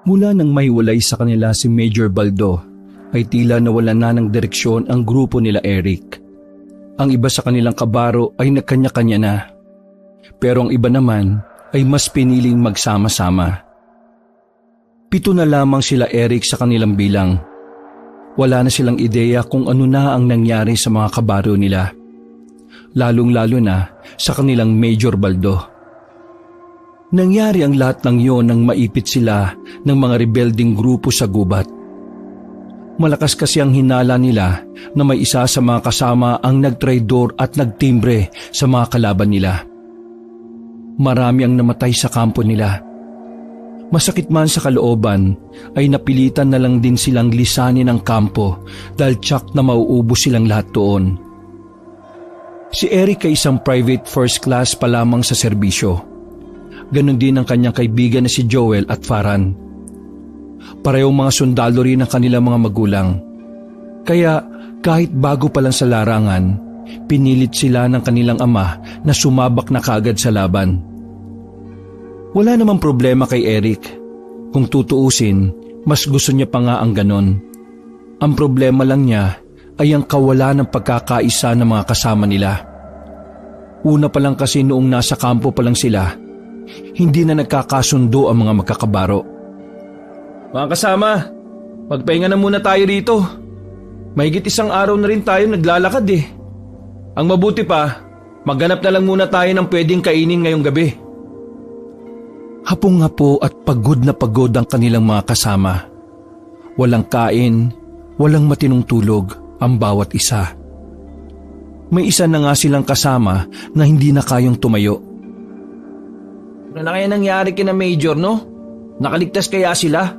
Mula nang mahiwalay sa kanila si Major Baldo, ay tila nawalan na ng direksyon ang grupo nila Eric. Ang iba sa kanilang kabaro ay nagkanya-kanya na. Pero ang iba naman ay mas piniling magsama-sama. 7 na lamang sila Eric sa kanilang bilang. Wala na silang ideya kung ano na ang nangyari sa mga kabaro nila. Lalong-lalo na sa kanilang Major Baldo. Nangyari ang lahat ng iyon nang maipit sila ng mga rebelding grupo sa gubat. Malakas kasi ang hinala nila na may isa sa mga kasama ang nagtraidor at nagtimbre sa mga kalaban nila. Marami ang namatay sa kampo nila. Masakit man sa kalooban ay napilitan na lang din silang lisanin ang kampo dahil tsak na mauubos silang lahat doon. Si Eric ay isang private first class pa lamang sa serbisyo. Ganon din ang kanyang kaibigan na si Joel at Farhan. Parehong mga sundalo rin ang kanilang mga magulang. Kaya kahit bago pa lang sa larangan, pinilit sila ng kanilang ama na sumabak na kaagad sa laban. Wala namang problema kay Eric. Kung tutuusin, mas gusto niya pa nga ang ganon. Ang problema lang niya ay ang kawalan ng pagkakaisa ng mga kasama nila. Una pa lang kasi noong nasa kampo pa lang sila, hindi na nagkakasundo ang mga magkakabaro. Mga kasama, magpahinga na muna tayo rito. Mahigit 1 araw na rin tayo naglalakad eh. Ang mabuti pa, maghanap na lang muna tayo ng pwedeng kainin ngayong gabi. Hapong-hapo at pagod na pagod ang kanilang mga kasama. Walang kain, walang matinong tulog ang bawat isa. May isa na nga silang kasama na hindi na kayang tumayo. Ano na kaya nangyari kina Major, no? Nakaligtas kaya sila?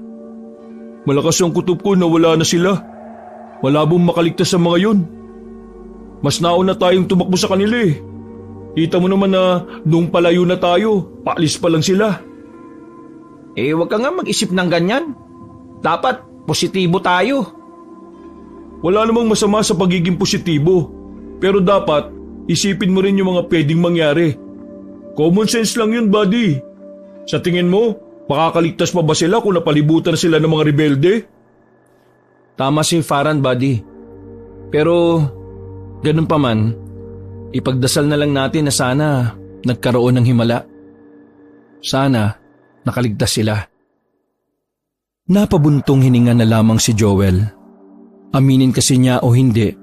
Malakas ang kutob ko na wala na sila. Malabong makaligtas sa mga yun. Mas nauna tayong tumakbo sa kanila eh. Kita mo naman na noong palayo na tayo, paalis pa lang sila. Eh, wag ka nga mag-isip ng ganyan. Dapat positibo tayo. Wala namang masama sa pagiging positibo. Pero dapat, isipin mo rin yung mga pwedeng mangyari. Common sense lang yun, buddy. Sa tingin mo, makakaligtas pa ba sila kung napalibutan na sila ng mga rebelde? Tama si Farhan, buddy. Pero, ganun pa man, ipagdasal na lang natin na sana nagkaroon ng himala. Sana nakaligtas sila. Napabuntong hininga na lamang si Joel. Aminin kasi niya o hindi,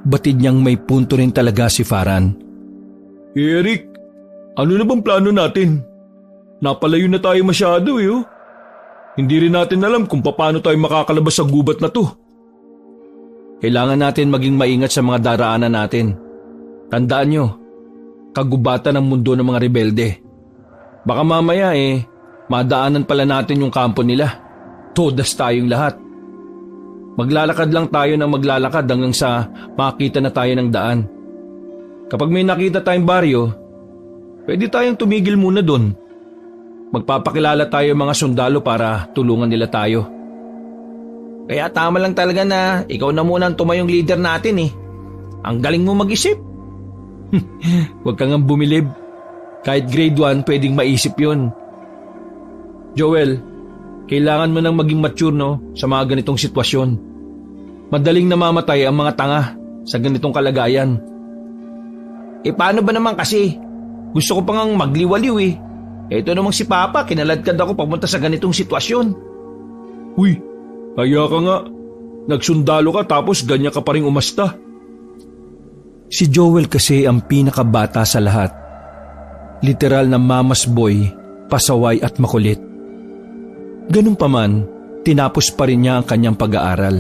batid niyang may punto rin talaga si Farhan. Eric, ano na bang plano natin? Napalayo na tayo masyado eh. Hindi rin natin alam kung paano tayo makakalabas sa gubat na to. Kailangan natin maging maingat sa mga daraanan natin. Tandaan nyo, kagubatan ng mundo ng mga rebelde. Baka mamaya madaanan pala natin yung kampo nila. Todas tayong lahat. Maglalakad lang tayo ng maglalakad hanggang sa makita na tayo ng daan. Kapag may nakita tayong baryo, pwede tayong tumigil muna doon. Magpapakilala tayo mga sundalo para tulungan nila tayo. Kaya tama lang talaga na ikaw na muna ang tumayong leader natin eh. Ang galing mo mag-isip. Huwag kang bumilib. Kahit grade 1 pwedeng maisip yun. Joel, kailangan mo nang maging mature sa mga ganitong sitwasyon. Madaling namamatay ang mga tanga sa ganitong kalagayan. Paano ba naman kasi? Gusto ko pa ngang magliwaliw eh. Ito namang si Papa, kinaladkad ako papunta sa ganitong sitwasyon. Uy, kaya ka nga. Nagsundalo ka tapos ganyan ka pa rin umasta. Si Joel kasi ang pinakabata sa lahat. Literal na mama's boy, pasaway at makulit. Ganun pa man, tinapos pa rin niya ang kanyang pag-aaral.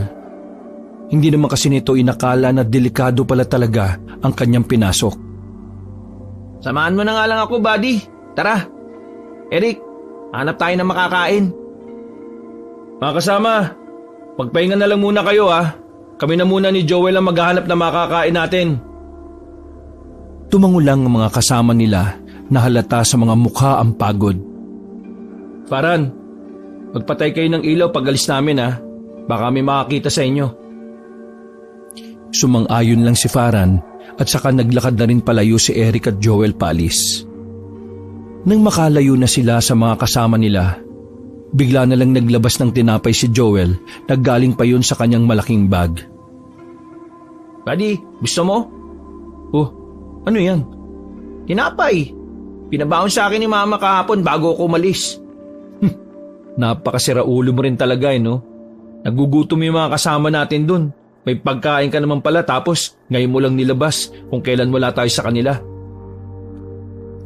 Hindi naman kasi nito inakala na delikado pala talaga ang kanyang pinasok. Samahan mo na nga lang ako, buddy. Tara. Eric, hanap tayo ng makakain. Mga kasama, magpahinga na lang muna kayo ha. Kami na muna ni Joel ang maghahanap ng makakain natin. Tumangulang ang mga kasama nila na halata sa mga mukha ang pagod. Farhan, magpatay kayo ng ilaw pag alis namin ha. Baka may makakita sa inyo. Sumang-ayon lang si Farhan at saka naglakad na rin palayo si Eric at Joel paalis. Nang makalayo na sila sa mga kasama nila, Bigla na lang naglabas ng tinapay si Joel na galing pa yun sa kanyang malaking bag. Buddy, gusto mo? Oh, ano yan? Tinapay. Pinabaon sa akin ni Mama kahapon bago ako umalis. Napakasira ulo mo rin talaga no? Nagugutom yung mga kasama natin dun. May pagkain ka naman pala tapos ngayon mo lang nilabas kung kailan wala tayo sa kanila.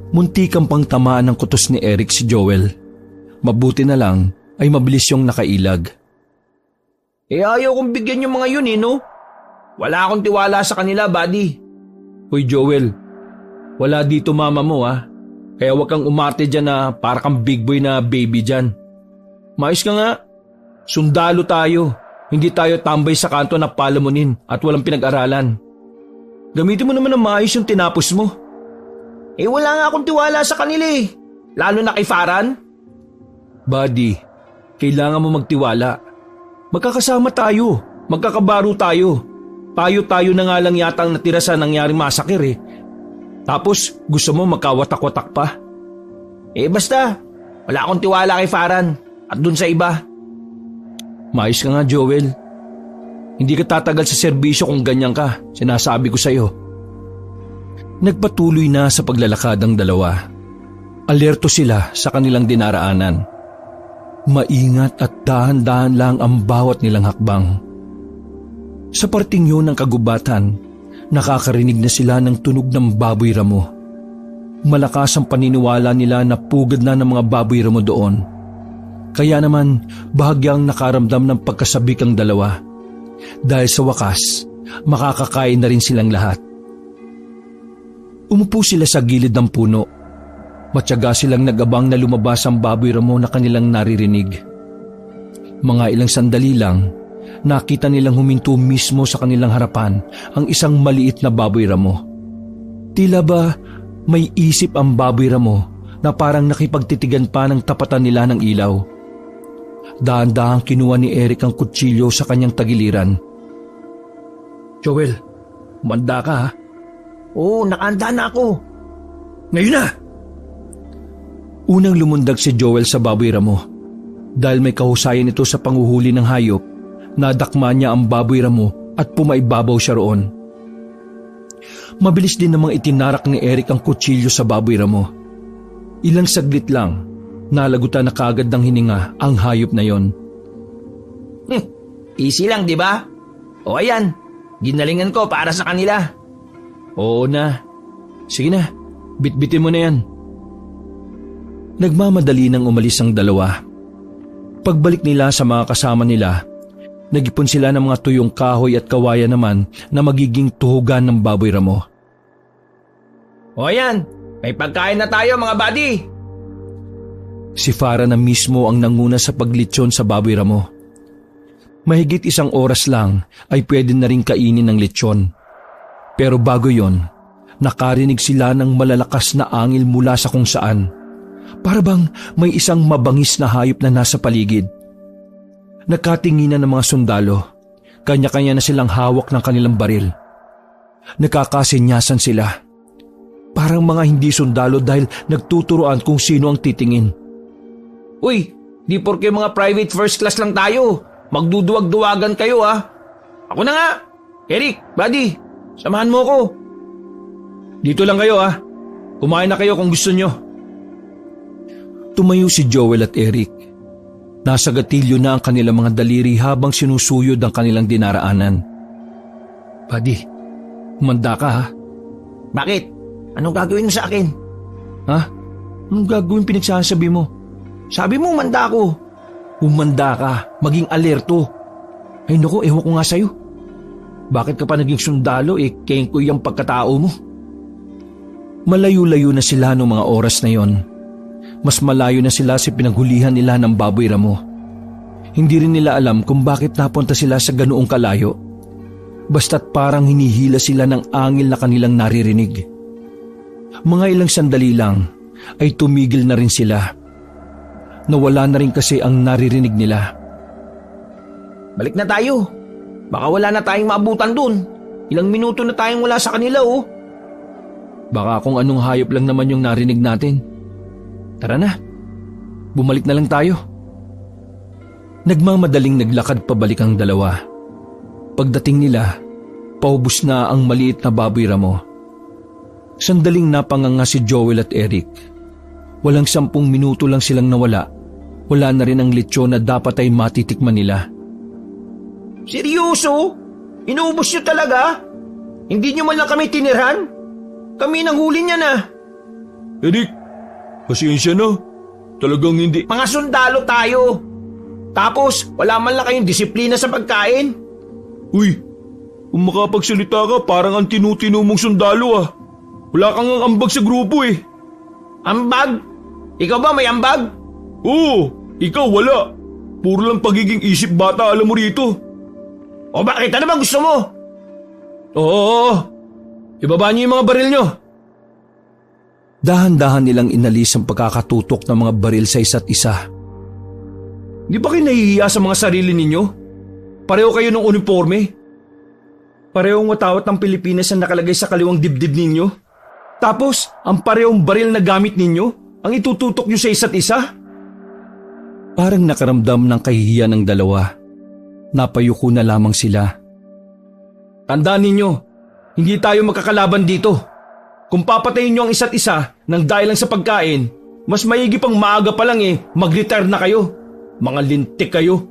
Muntikang pang tamaan ng kutos ni Eric si Joel. Mabuti na lang ay mabilis yung nakailag. Ayaw kong bigyan yung mga yun no? Wala akong tiwala sa kanila, buddy. Hoy Joel, wala dito mama mo Kaya wag kang umarte dyan na para kang big boy na baby dyan. Mais ka nga, sundalo tayo. Hindi tayo tambay sa kanto na palamunin at walang pinag-aralan. Gamitin mo naman ng maayos yung tinapos mo. Wala nga akong tiwala sa kanila lalo na kay Farhan. Buddy, kailangan mo magtiwala. Magkakasama tayo, magkakabaro tayo. Tayo-tayo na nga lang yata ang natira sa nangyaring masakir Tapos gusto mo magkawatak-watak pa? Basta, wala akong tiwala kay Farhan at dun sa iba. Maayos ka nga Joel. Hindi ka tatagal sa serbisyo kung ganyan ka, sinasabi ko sa'yo. Nagpatuloy na sa paglalakad ang dalawa. Alerto sila sa kanilang dinaraanan. Maingat at dahan-dahan lang ang bawat nilang hakbang. Sa parting yun ng kagubatan, nakakarinig na sila ng tunog ng baboy ramo. Malakas ang paniniwala nila na pugad na ng mga baboy ramo doon. Kaya naman bahagyang nakaramdam ng pagkasabik ang dalawa. Dahil sa wakas, makakakain na rin silang lahat. Umupo sila sa gilid ng puno. Matyaga silang nag-abang na lumabas ang baboy ramo na kanilang naririnig. Mga ilang sandali lang, nakita nilang huminto mismo sa kanilang harapan ang isang maliit na baboy ramo. Tila ba may isip ang baboy ramo na parang nakipagtitigan pa ng tapatan nila ng ilaw. Dahan-dahang kinuha ni Eric ang kutsilyo sa kanyang tagiliran. Joel, umanda ka Oo, nakaanda na ako. Ngayon na! Unang lumundag si Joel sa baboy ramo. Dahil may kahusayan ito sa panguhuli ng hayop, nadakma niya ang baboy ramo at pumaibabaw siya roon. Mabilis din namang itinarak ni Eric ang kutsilyo sa baboy ramo. Ilang saglit lang, nalagutan na kaagad ng hininga ang hayop na yon. Easy lang, di ba? O ayan, ginalingan ko para sa kanila. Oo na. Sige na, bitbitin mo na yan. Nagmamadali nang umalis ang dalawa. Pagbalik nila sa mga kasama nila, nag-ipon sila ng mga tuyong kahoy at kawayan naman na magiging tuhugan ng baboy ramo. O ayan, may pagkain na tayo mga buddy. Si Farhan na mismo ang nanguna sa paglitsyon sa baboy ramo. Mahigit 1 oras lang ay pwede na rin kainin ng litsyon. Pero bago yon, nakarinig sila ng malalakas na angil mula sa kung saan. Para bang may isang mabangis na hayop na nasa paligid. Nakatinginan ng mga sundalo. Kanya-kanya na silang hawak ng kanilang baril. Nakakasinyasan sila. Parang mga hindi sundalo dahil nagtuturoan kung sino ang titingin. Uy, di porke mga private first class lang tayo. Magduduwag-duwagan kayo Ako na nga. Eric, buddy, samahan mo ko. Dito lang kayo Kumain na kayo kung gusto nyo. Tumayo si Joel at Eric. Nasa gatilyo na ang kanilang mga daliri habang sinusuyod ang kanilang dinaraanan. Buddy, humanda ka Bakit? Anong gagawin mo sa akin? Anong gagawin pinagsasabi mo? Sabi mo umanda ako. Humanda ka, maging alerto. Ay naku, ewan ko nga sa'yo. Bakit ka pa naging sundalo kengkoy ang pagkatao mo? Malayo-layo na sila noong mga oras na yon. Mas malayo na sila sa pinaghulihan nila ng baboy ramo. Hindi rin nila alam kung bakit napunta sila sa ganoong kalayo. Basta't parang hinihila sila ng angil na kanilang naririnig. Mga ilang sandali lang ay tumigil na rin sila. Nawala na rin kasi ang naririnig nila. Balik na tayo. Baka wala na tayong maabutan dun. Ilang minuto na tayong wala sa kanila Baka kung anong hayop lang naman yung narinig natin. Tara na, bumalik na lang tayo. Nagmamadaling naglakad pabalik ang dalawa. Pagdating nila, paubos na ang maliit na baboy ramo. Sandaling napanganga si Joel at Eric. Walang 10 minuto lang silang nawala. Wala na rin ang lechon na dapat ay matitikman nila. Seryoso? Inuubos nyo talaga? Hindi nyo man lang kami tinirhan? Kami nang huli niya na. Eric, pasensya na. Talagang hindi. Mga sundalo tayo. Tapos wala man lang kayong disiplina sa pagkain. Uy, kung makapagsalita ka parang ang tinutino mong sundalo ah. Wala kang ambag sa grupo eh. Ambag? Ikaw ba may ambag? Oo, ikaw wala. Puro lang pagiging isip bata alam mo rito. O bakit? Ano ba gusto mo? Oo, ibaba niyo yung mga baril nyo. Dahan-dahan nilang inalis ang pagkakatutok ng mga baril sa isa't isa. Di ba kayo nahihiya sa mga sarili ninyo? Pareho kayo ng uniforme. Parehong watawat ng Pilipinas ang nakalagay sa kaliwang dibdib ninyo. Tapos, ang parehong baril na gamit ninyo, ang itututok nyo sa isa't isa? Parang nakaramdam ng kahihiyan ng dalawa. Napayuko na lamang sila. Tandaan ninyo, hindi tayo magkakalaban dito. Kung papatayin nyo ang isa't isa nang dahil lang sa pagkain, mas maigi pang maaga pa lang mag-retire na kayo. Mga lintik kayo.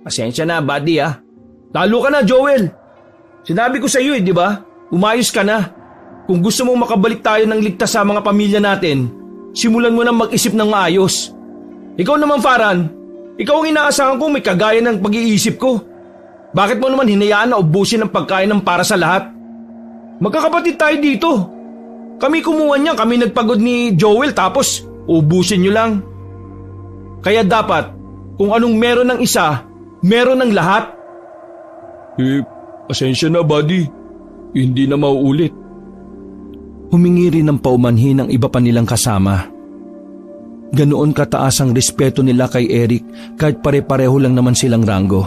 Pasensya na, buddy ah. Talo ka na, Joel. Sinabi ko sa iyo di ba? Umayos ka na. Kung gusto mong makabalik tayo ng ligtas sa mga pamilya natin, simulan mo nang mag-isip ng maayos. Ikaw naman, Farhan, ikaw ang inaasahan kong may kagaya ng pag-iisip ko. Bakit mo naman hinayaan na ubusin ang pagkain ng para sa lahat? Magkakapatid tayo dito. Kami kumuha niya, kami nagpagod ni Joel tapos ubusin niyo lang. Kaya dapat, kung anong meron ng isa, meron ng lahat. Pasensya na, buddy. Hindi na mauulit. Humingi rin ng paumanhin ang iba pa nilang kasama. Ganoon kataas ang respeto nila kay Eric kahit pare-pareho lang naman silang ranggo.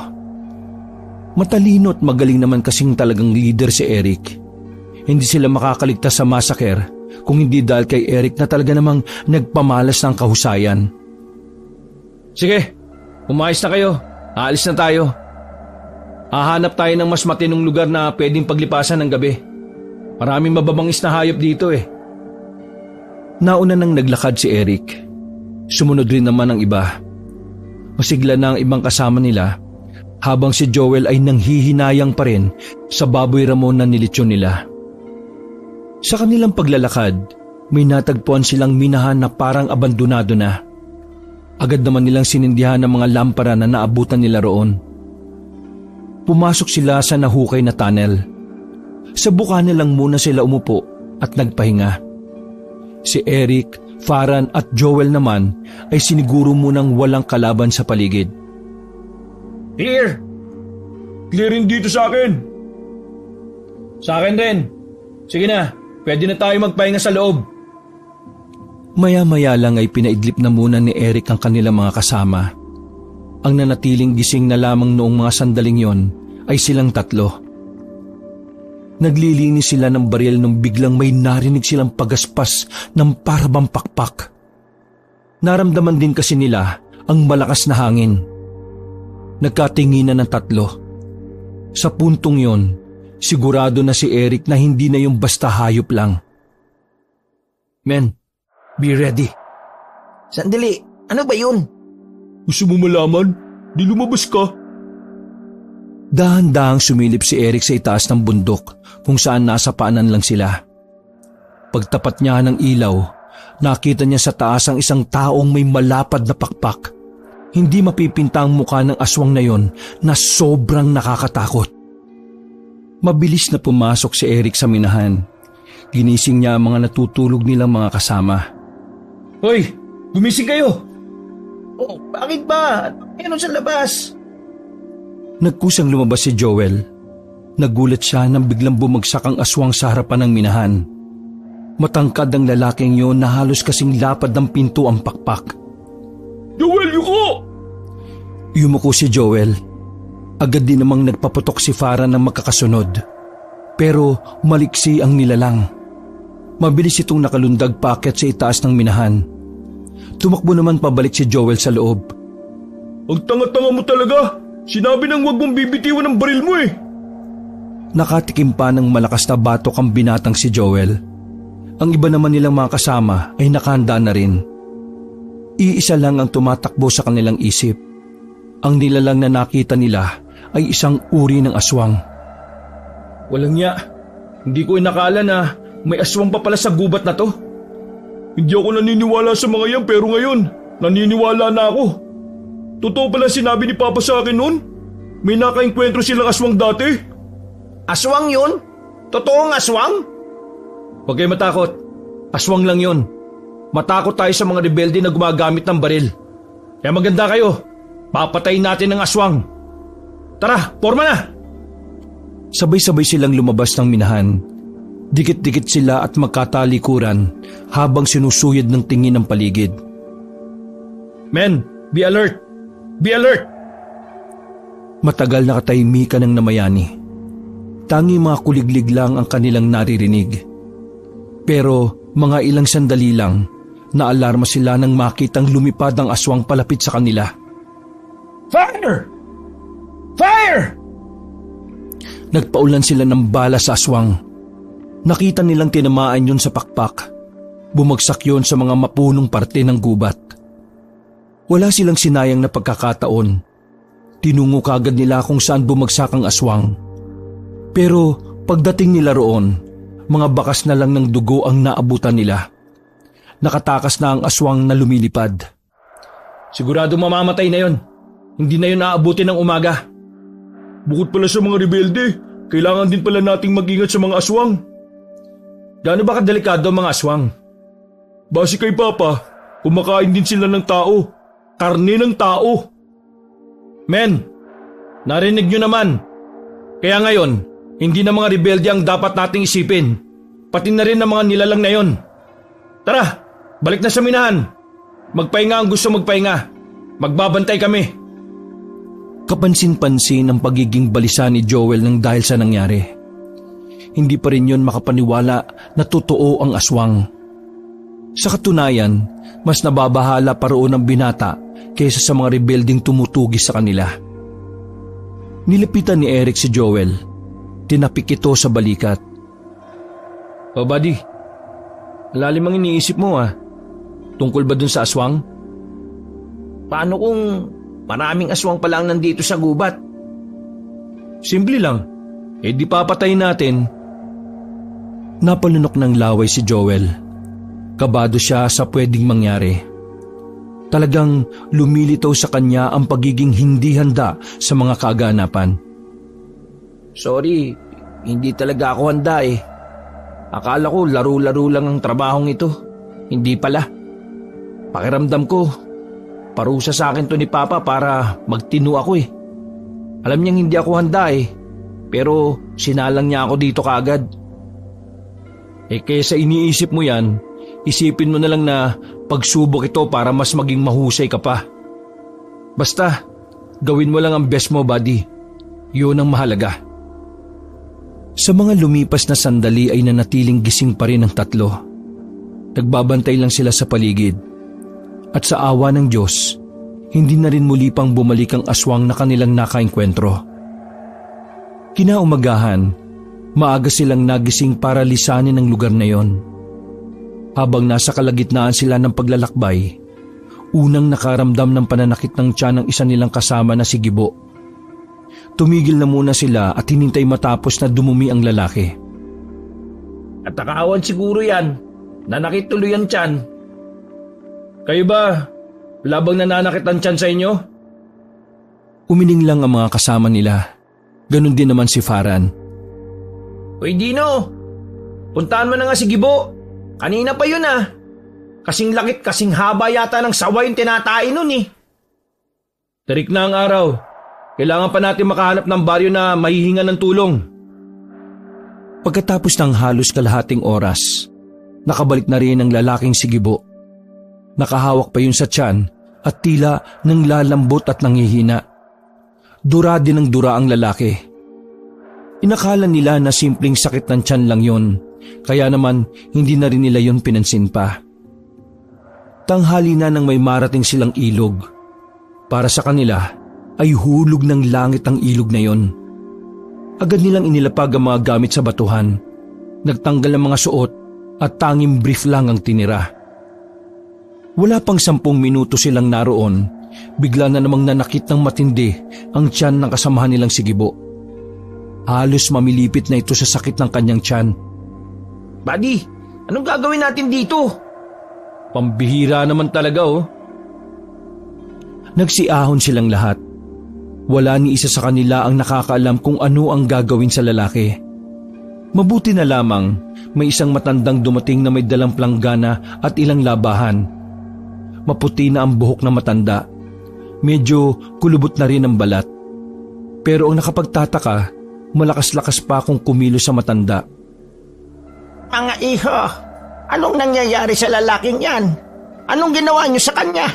Matalino at magaling naman kasing talagang leader si Eric. Hindi sila makakaligtas sa massacre kung hindi dahil kay Eric na talaga namang nagpamalas ng kahusayan. Sige, umayos na kayo. Aalis na tayo. Hahanap tayo ng mas matinong lugar na pwedeng paglipasan ng gabi. Maraming mababangis na hayop dito eh. Nauna nang naglakad si Eric. Sumunod rin naman ang iba. Masigla na ang ibang kasama nila habang si Joel ay nanghihinayang pa rin sa baboy ramon na nilitsyon nila. Sa kanilang paglalakad, may natagpuan silang minahan na parang abandonado na. Agad naman nilang sinindihan ang mga lampara na naabutan nila roon. Pumasok sila sa nahukay na tunnel. Sa bukana lang muna sila umupo at nagpahinga. Si Eric, Farhan at Joel naman ay siniguro munang walang kalaban sa paligid. Clear! Clearin dito sa akin! Sa akin din. Sige na, pwede na tayo magpahinga sa loob. Maya-maya lang ay pinaidlip na muna ni Eric ang kanilang mga kasama. Ang nanatiling gising na lamang noong mga sandaling yon ay silang tatlo. Naglilinis sila ng baril nung biglang may narinig silang pagaspas ng parabang pakpak. Naramdaman din kasi nila ang malakas na hangin. Nagkatinginan ng tatlo. Sa puntong yon, sigurado na si Eric na hindi na yung basta hayop lang. Men, be ready. Sandali, ano ba yun? Gusto mo malaman? Di lumabas ka. Dahan-dahang sumilip si Eric sa itaas ng bundok kung saan nasa paanan lang sila. Pagtapat niya ng ilaw, nakita niya sa taas ang isang taong may malapad na pakpak. Hindi mapipinta ang mukha ng aswang na yon na sobrang nakakatakot. Mabilis na pumasok si Eric sa minahan. Ginising niya ang mga natutulog nilang mga kasama. Hoy, gumising kayo! Oh, bakit ba? Meron sa labas. Nagkusang lumabas si Joel. Nagulat siya nang biglang bumagsak ang aswang sa harapan ng minahan. Matangkad ang lalaking yon na halos kasing lapad ng pinto ang pakpak. Joel, yuko! Yumuko si Joel. Agad din namang nagpaputok si Farhan ng magkakasunod. Pero maliksi ang nilalang. Mabilis itong nakalundag paakyat sa itaas ng minahan. Tumakbo naman pabalik si Joel sa loob. Ang tanga-tanga mo talaga. Sinabi nang huwag mong bibitiwan ang baril mo eh. Nakatikim pa ng malakas na batok ang binatang si Joel. Ang iba naman nilang mga kasama ay nakahanda na rin. Iisa lang ang tumatakbo sa kanilang isip. Ang nilalang na nakita nila ay isang uri ng aswang. Walang niya. Hindi ko inakala na may aswang pa pala sa gubat na to. Hindi ako naniniwala sa mga yan pero ngayon, naniniwala na ako. Totoo pala sinabi ni Papa sa akin noon? May nakaengkwentro silang aswang dati. Aswang yun? Totoong aswang? Huwag kayo matakot. Aswang lang yun. Matakot tayo sa mga rebelde na gumagamit ng baril. Kaya maganda kayo. Papatayin natin ang aswang. Tara, porma na! Sabay-sabay silang lumabas ng minahan. Dikit-dikit sila at magkatalikuran habang sinusuyad ng tingin ang paligid. Men, be alert! Be alert! Matagal na katahimikan ng namayani. Tangi mga kuliglig lang ang kanilang naririnig. Pero mga ilang sandali lang, naalarma sila nang makitang lumipad ang aswang palapit sa kanila. Fire! Fire! Nagpaulan sila ng bala sa aswang. Nakita nilang tinamaan yun sa pakpak. Bumagsak yun sa mga mapunong parte ng gubat. Wala silang sinayang na pagkakataon. Tinungo kagad nila kung saan bumagsak ang aswang. Pero pagdating nila roon, mga bakas na lang ng dugo ang naabutan nila. Nakatakas na ang aswang na lumilipad. Sigurado mamamatay na yon. Hindi na yun aabutin ng umaga. Bukod pala sa mga rebelde, kailangan din pala nating mag-ingat sa mga aswang. Gaano ba kadelikado ang mga aswang? Base kay Papa, kumakain din sila ng tao. Karne ng tao. Men, narinig nyo naman. Kaya ngayon, hindi na mga rebelde ang dapat nating isipin. Pati na rin ang mga nilalang na yon. Tara, balik na sa minahan. Magpahinga ang gusto magpahinga. Magbabantay kami. Kapansin-pansin ang pagiging balisa ni Joel nang dahil sa nangyari. Hindi pa rin yun makapaniwala na totoo ang aswang. Sa katunayan, mas nababahala pa roon ang binata kaysa sa mga rebelding tumutugis sa kanila. Nilapitan ni Eric si Joel. Tinapik ito sa balikat. Oh buddy, malalim ang iniisip mo ah. Tungkol ba dun sa aswang? Paano kung maraming aswang pa lang nandito sa gubat? Simple lang. Di papatayin natin. Napalunok ng laway si Joel. Kabado siya sa pwedeng mangyari. Talagang lumilitaw sa kanya ang pagiging hindi handa sa mga kaaganapan. Sorry, hindi talaga ako handa eh. Akala ko laro-laro lang ang trabahong ito. Hindi pala. Pakiramdam ko, parusa sa akin to ni Papa para magtino ako eh. Alam niyang hindi ako handa eh, pero sinalang niya ako dito kaagad. Kaysa iniisip mo yan, isipin mo na lang na pagsubok ito para mas maging mahusay ka pa. Basta, gawin mo lang ang best mo, buddy. Yun ang mahalaga. Sa mga lumipas na sandali ay nanatiling gising pa rin ang tatlo. Nagbabantay lang sila sa paligid. At sa awa ng Diyos, hindi na rin muli pang bumalik ang aswang na kanilang nakaengkwentro. Kinaumagahan, maaga silang nagising para lisanin ang lugar na yon. Habang nasa kalagitnaan sila ng paglalakbay, unang nakaramdam ng pananakit ng tiyan ng isa nilang kasama na si Gibo. Tumigil na muna sila at hinintay matapos na dumumi ang lalaki. At nakaawan siguro yan. Nanakit tuloy ang tiyan. Kayo ba? Wala bang nananakit ang tiyan sa inyo? Umiling lang ang mga kasama nila. Ganon din naman si Farhan. Uy Dino, puntahan mo na nga si Gibo. Kanina pa yun ah. Kasing lakit, kasing haba yata ng sawa yung tinatain nun eh. Tarik na ang araw. Kailangan pa natin makahanap ng baryo na mahihinga ng tulong. Pagkatapos ng halos kalahating oras, nakabalik na rin ang lalaking si Gibo. Nakahawak pa yun sa tiyan at tila nang lalambot at nanghihina. Dura din ang dura ang lalaki. Inakala nila na simpleng sakit ng tiyan lang yun, kaya naman hindi na rin nila yun pinansin pa. Tanghali na nang may marating silang ilog. Para sa kanila ay hulog ng langit ang ilog na yon. Agad nilang inilapag ang mga gamit sa batuhan, nagtanggal ng mga suot at tanging brief lang ang tinira. Wala pang 10 minuto silang naroon, bigla na namang nanakit ng matindi ang tiyan ng kasamahan nilang si Gibo. Halos mamilipit na ito sa sakit ng kanyang tiyan. Buddy, anong gagawin natin dito? Pambihira naman talaga oh. Nagsiahon silang lahat. Wala ni isa sa kanila ang nakakaalam kung ano ang gagawin sa lalaki. Mabuti na lamang may isang matandang dumating na may dalang planggana at ilang labahan. Maputi na ang buhok ng matanda. Medyo kulubot na rin ang balat. Pero ang nakapagtataka, malakas-lakas pa kung kumilos sa matanda. Mga iho, anong nangyayari sa lalaking yan? Anong ginawa niyo sa kanya?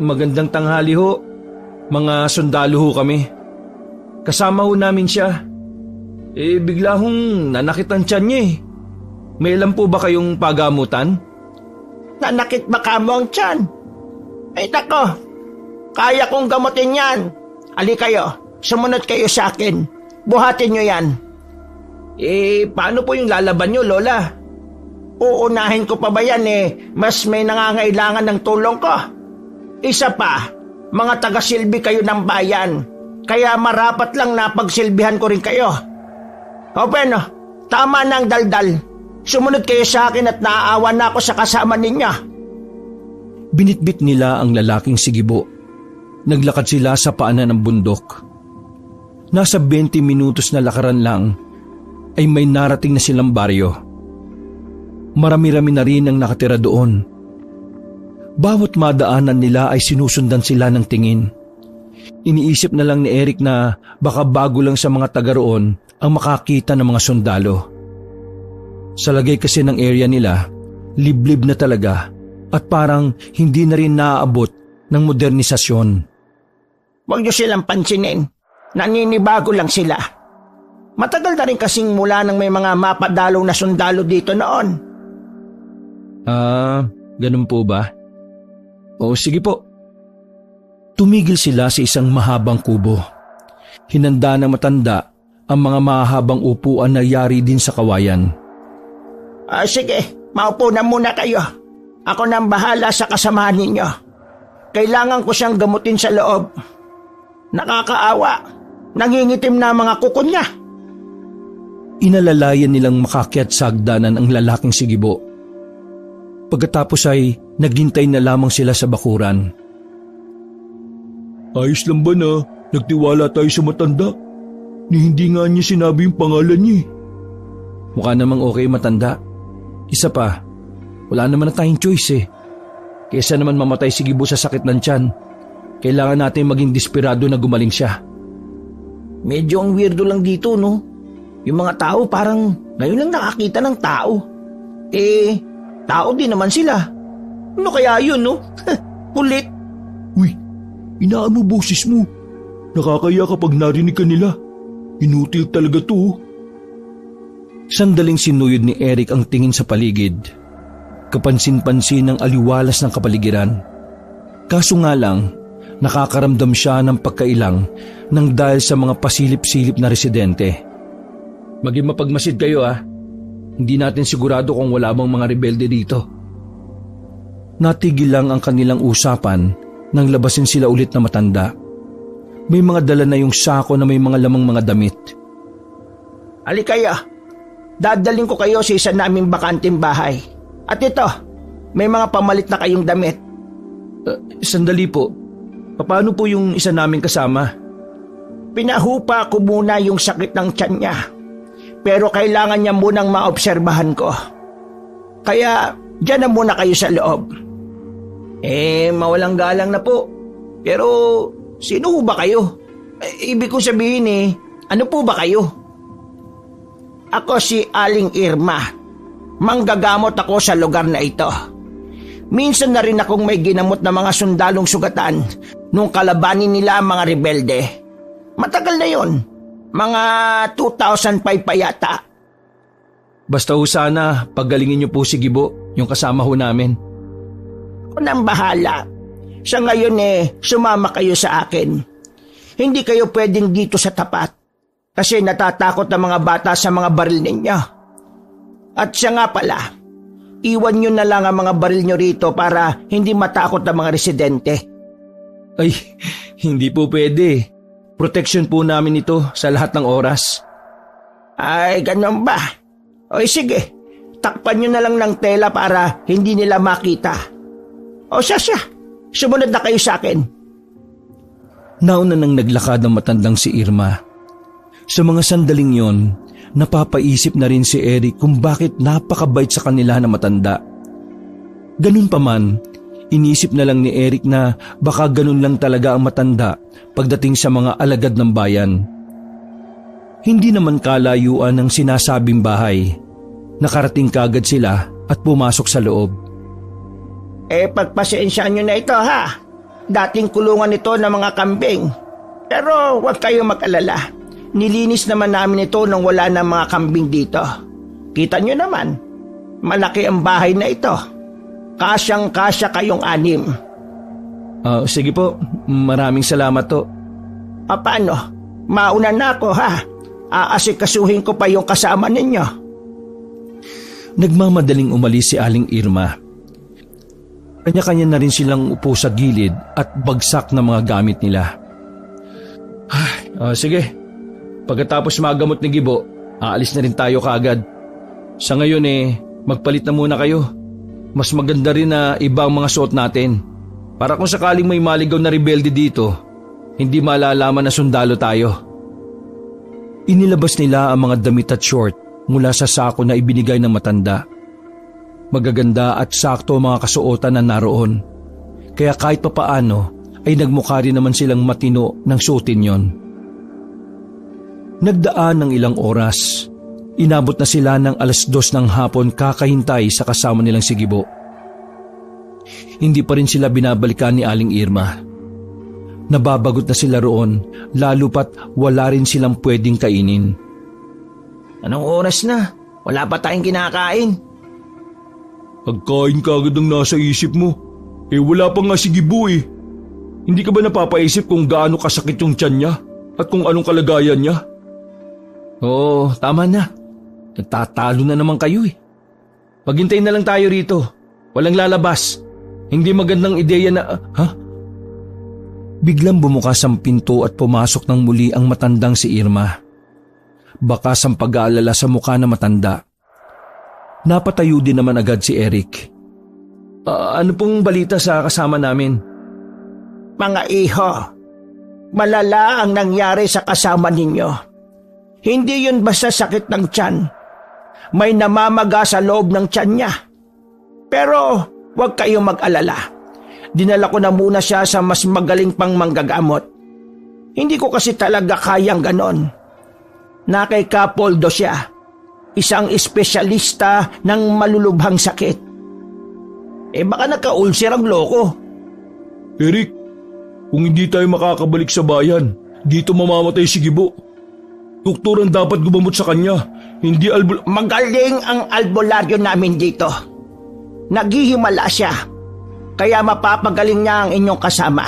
Magandang tanghali ho. Mga sundalo ho kami. Kasama ho namin siya. Bigla hong nanakit ang tiyan niya eh. May alam po ba kayong pagamutan? Nanakit ba kamo ang tiyan? Ay nako, kaya kong gamutin yan. Ali kayo, sumunod kayo sa akin. Buhatin niyo yan. Paano po yung lalaban niyo, Lola? Uunahin ko pa ba yan mas may nangangailangan ng tulong ko. Isa pa, mga taga-silbi kayo ng bayan, kaya marapat lang na pagsilbihan ko rin kayo. O bueno, tama na ang daldal. Sumunod kayo sa akin at naaawa na ako sa kasama ninyo. Binitbit nila ang lalaking si Gibo. Naglakad sila sa paanan ng bundok. Nasa 20 minutos na lakaran lang ay may narating na silang baryo. Marami-rami na rin ang nakatira doon. Bawat madaanan nila ay sinusundan sila ng tingin. Iniisip na lang ni Eric na baka bago lang sa mga taga roon ang makakita ng mga sundalo. Sa lagay kasi ng area nila, liblib na talaga at parang hindi na rin naaabot ng modernisasyon. Huwag niyo silang pansinin. Naninibago lang sila. Matagal na rin kasing mula nang may mga mapadalaw na sundalo dito noon. Ganun po ba? O sige po. Tumigil sila sa isang mahabang kubo. Hinanda ng matanda ang mga mahabang upuan na yari din sa kawayan. Sige, maupo na muna kayo. Ako nang bahala sa kasamahan ninyo. Kailangan ko siyang gamutin sa loob. Nakakaawa. Nangingitim na mga kuko niya. Inalalayan nilang makakyat sa hagdanan ang lalaking si Gibo. Pagkatapos ay naghintay na lamang sila sa bakuran. Ayos lang ba na nagtiwala tayo sa matanda? Ni hindi nga niya sinabi yung pangalan niya. Mukha namang okay matanda. Isa pa, wala naman na tayong choice eh. Kaysa naman mamatay si Gibo sa sakit ng tiyan, kailangan natin maging desperado na gumaling siya. Medyo ang weirdo lang dito, no? Yung mga tao parang ngayon lang nakakita ng tao. Tao din naman sila. Ano kaya yun, no? Kulit. Uy, inaan mo boses mo. Nakakaya kapag narinig ka nila. Inutil talaga to. Sandaling sinuyod ni Eric ang tingin sa paligid. Kapansin-pansin ang aliwalas ng kapaligiran. Kaso nga lang, nakakaramdam siya ng pagkailang nang dahil sa mga pasilip-silip na residente. Maging mapagmasid kayo Hindi natin sigurado kung wala bang mga rebelde dito. Natigil lang ang kanilang usapan nang labasin sila ulit na matanda. May mga dala na yung sako na may mga lamang mga damit. Ali kayo, dadaling ko kayo sa isa naming bakanting bahay. At ito, may mga pamalit na kayong damit. Sandali po, paano po yung isa naming kasama? Pinahupa ko muna yung sakit ng tiyan niya. Pero kailangan niya munang maobserbahan ko. Kaya diyan na muna kayo sa loob. Mawalang galang na po. Pero sino ho ba kayo? Ibig kong sabihin ano po ba kayo? Ako si Aling Irma. Manggagamot ako sa lugar na ito. Minsan na rin akong may ginamot na mga sundalong sugatan nung kalabanin nila ang mga rebelde. Matagal na yon. Mga 2005 pa yata. Basta ho sana paggalingin niyo po si Gibo, yung kasama ho namin. Ako nang bahala. Sa ngayon sumama kayo sa akin. Hindi kayo pwedeng dito sa tapat kasi natatakot ang mga bata sa mga baril ninyo. At siya nga pala, iwan nyo na lang ang mga baril nyo rito para hindi matakot ang mga residente. Ay, hindi po pwede. Protection po namin ito sa lahat ng oras. Ay, ganun ba? O sige, takpan nyo na lang ng tela para hindi nila makita. O siya, sumunod na kayo sa akin. Nauna nang naglakad ang matandang si Irma. Sa mga sandaling yon, napapaisip na rin si Eric kung bakit napakabait sa kanila na matanda. Ganun pa man, inisip na lang ni Eric na baka ganun lang talaga ang matanda pagdating sa mga alagad ng bayan. Hindi naman kalayuan ng sinasabing bahay. Nakarating kagad sila at pumasok sa loob. Pagpasensyaan nyo na ito ha. Dating kulungan ito ng mga kambing. Pero huwag kayong mag-alala. Nilinis naman namin ito nang wala ng mga kambing dito. Kita nyo naman, malaki ang bahay na ito. Kasyang-kasya kayong 6. Sige po, maraming salamat to. Paano? Mauna na ako ha. Aasikasuhin ko pa yung kasama ninyo. Nagmamadaling umalis si Aling Irma. Kanya-kanya na rin silang upo sa gilid at bagsak ng mga gamit nila. Sige, pagkatapos magamot ni Gibo, aalis na rin tayo kaagad. Sa ngayon magpalit na muna kayo. Mas maganda rin na iba ang mga suot natin. Para kung sakaling may maligaw na rebelde dito, hindi malalaman na sundalo tayo. Inilabas nila ang mga damit at short mula sa sako na ibinigay ng matanda. Magaganda at sakto ang mga kasuotan na naroon. Kaya kahit papaano ay nagmukha rin naman silang matino ng suotin yon. Nagdaan ng ilang oras. Inabot na sila ng 2:00 ng hapon kakahintay sa kasama nilang si Gibo. Hindi pa rin sila binabalikan ni Aling Irma. Nababagot na sila roon, lalo pat wala rin silang pwedeng kainin. Anong oras na? Wala pa tayong kinakain. Pagkain ka agad ang nasa isip mo. Wala pa nga si Gibo Hindi ka ba napapaisip kung gaano kasakit yung tiyan niya at kung anong kalagayan niya? Oo, tama na. Nagtatalo na naman kayo Paghintay na lang tayo rito. Walang lalabas. Hindi magandang ideya na... Biglang bumukas ang pinto at pumasok ng muli ang matandang si Irma. Bakas ang pag-aalala sa mukha na matanda. Napatayo din naman agad si Eric. Ano pong balita sa kasama namin? Mga iho, malala ang nangyari sa kasama ninyo. Hindi yun basta sakit ng tiyan. May namamaga sa loob ng tiyan niya. Pero huwag kayong mag-alala. Dinala ko na muna siya sa mas magaling pang manggagamot. Hindi ko kasi talaga kayang ganon. Na kay Kapoldo siya. Isang espesyalista ng malulubhang sakit. Baka nagka-ulcer ang loko. Eric, kung hindi tayo makakabalik sa bayan, dito mamamatay si Gibo. Doktor ang dapat gumamot sa kanya, hindi Magaling ang albularyo namin dito. Naghihimala siya, kaya mapapagaling niya ang inyong kasama.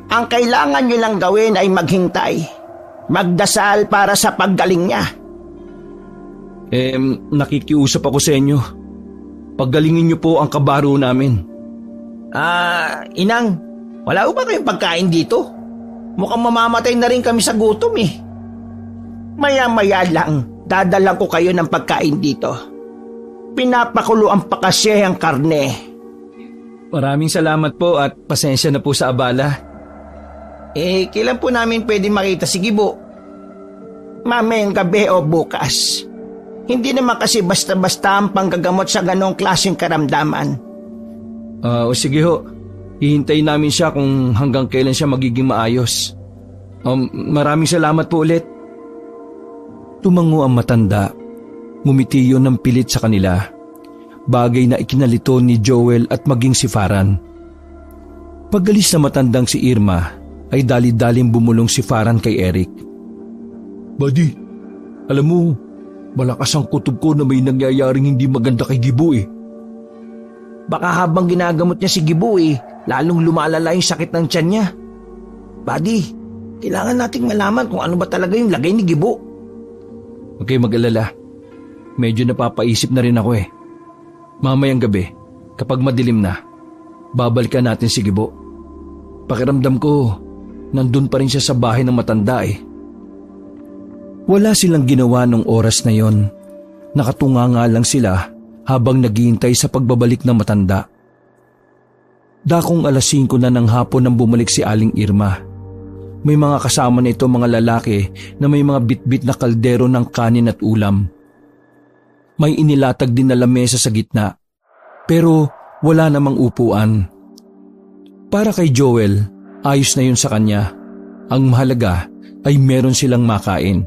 Ang kailangan niyo lang gawin ay maghintay. Magdasal para sa paggaling niya. Nakikiusap ako sa inyo. Paggalingin niyo po ang kabaro namin. Inang, wala ba kayong pagkain dito? Mukhang mamamatay na rin kami sa gutom Maya-maya lang, dadalang ko kayo ng pagkain dito. Pinapakuluan pa kasi ang karne. Maraming salamat po at pasensya na po sa abala. Kailan po namin pwede makita si Gibo? Mamayang gabi o bukas. Hindi naman kasi basta-basta ang panggagamot sa ganong klaseng karamdaman. Sige ho. Hihintayin namin siya kung hanggang kailan siya magiging maayos. Maraming salamat po ulit. Tumango ang matanda. Ngumiti yun ng pilit sa kanila. Bagay na ikinalito ni Joel at maging si Faran. Pagalis na matandang si Irma, ay dali-daling bumulong si Faran kay Eric. Buddy, alam mo, malakas ang kutob ko na may nangyayaring hindi maganda kay Gibo Baka habang ginagamot niya si Gibo lalong lumalala yung sakit ng tiyan niya. Buddy, kailangan nating malaman kung ano ba talaga yung lagay ni Gibo. Huwag kayong mag-alala. Medyo napapaisip na rin ako eh. Mamayang gabi, kapag madilim na, babalikan natin si Gibo. Pakiramdam ko, nandun pa rin siya sa bahay ng matanda eh. Wala silang ginawa nung oras na yon. Nakatunga nga lang sila habang naghihintay sa pagbabalik ng matanda. Dakong 5:00 na ng hapon nang bumalik si Aling Irma. May mga kasama na ito mga lalaki na may mga bitbit na kaldero ng kanin at ulam. May inilatag din na lamesa sa gitna, pero wala namang upuan. Para kay Joel, ayos na yun sa kanya. Ang mahalaga ay meron silang makain.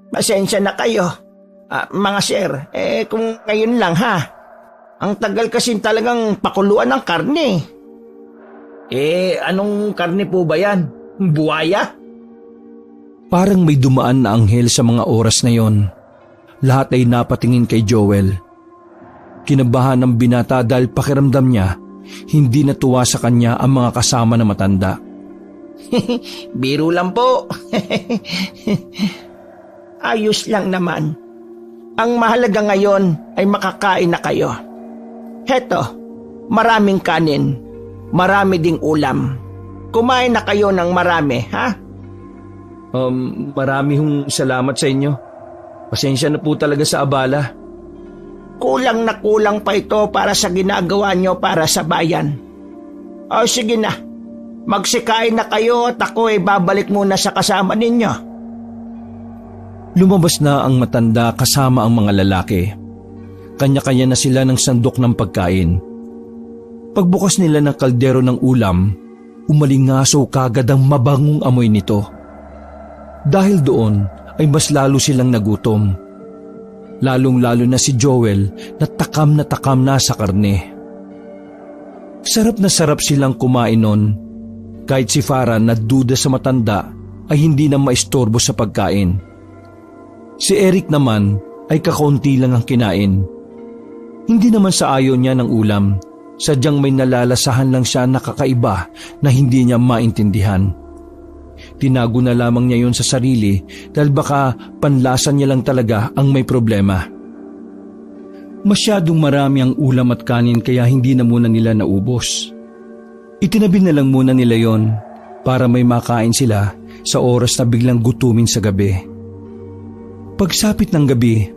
Pasensya na kayo, mga sir. Kung ngayon lang ha. Ang tagal kasi talagang pakuluan ng karne. Anong karne po ba yan? Buwaya? Parang may dumaan na anghel sa mga oras na yon. Lahat ay napatingin kay Joel. Kinabahan ng binata dahil pakiramdam niya hindi natuwa sa kanya ang mga kasama na matanda. Biro lang po. Ayos lang naman. Ang mahalaga ngayon ay makakain na kayo. Heto, maraming kanin, marami ding ulam. Kumain na kayo ng marami, ha? Marami hong salamat sa inyo. Pasensya na po talaga sa abala. Kulang na kulang pa ito para sa ginagawa nyo para sa bayan. O sige na, magsikain na kayo at ako ay babalik muna sa kasama ninyo. Lumabas na ang matanda kasama ang mga lalaki. Kanya-kanya na sila ng sandok ng pagkain. Pagbukas nila ng kaldero ng ulam, umalingaso kagad ang mabangong amoy nito. Dahil doon ay mas lalo silang nagutom. Lalong-lalo na si Joel na takam na sa karne. Sarap na sarap silang kumain nun. Kahit si Farah na duda sa matanda ay hindi na maistorbo sa pagkain. Si Eric naman ay kakaunti lang ang kinain. Hindi naman sa ayaw niya ng ulam, sadyang may nalalasahan lang siya na kakaiba na hindi niya maintindihan. Tinago na lamang niya yon sa sarili dahil baka panlasan niya lang talaga ang may problema. Masyadong marami ang ulam at kanin kaya hindi na muna nila naubos. Itinabi na lang muna nila yon para may makain sila sa oras na biglang gutumin sa gabi. Pagsapit ng gabi,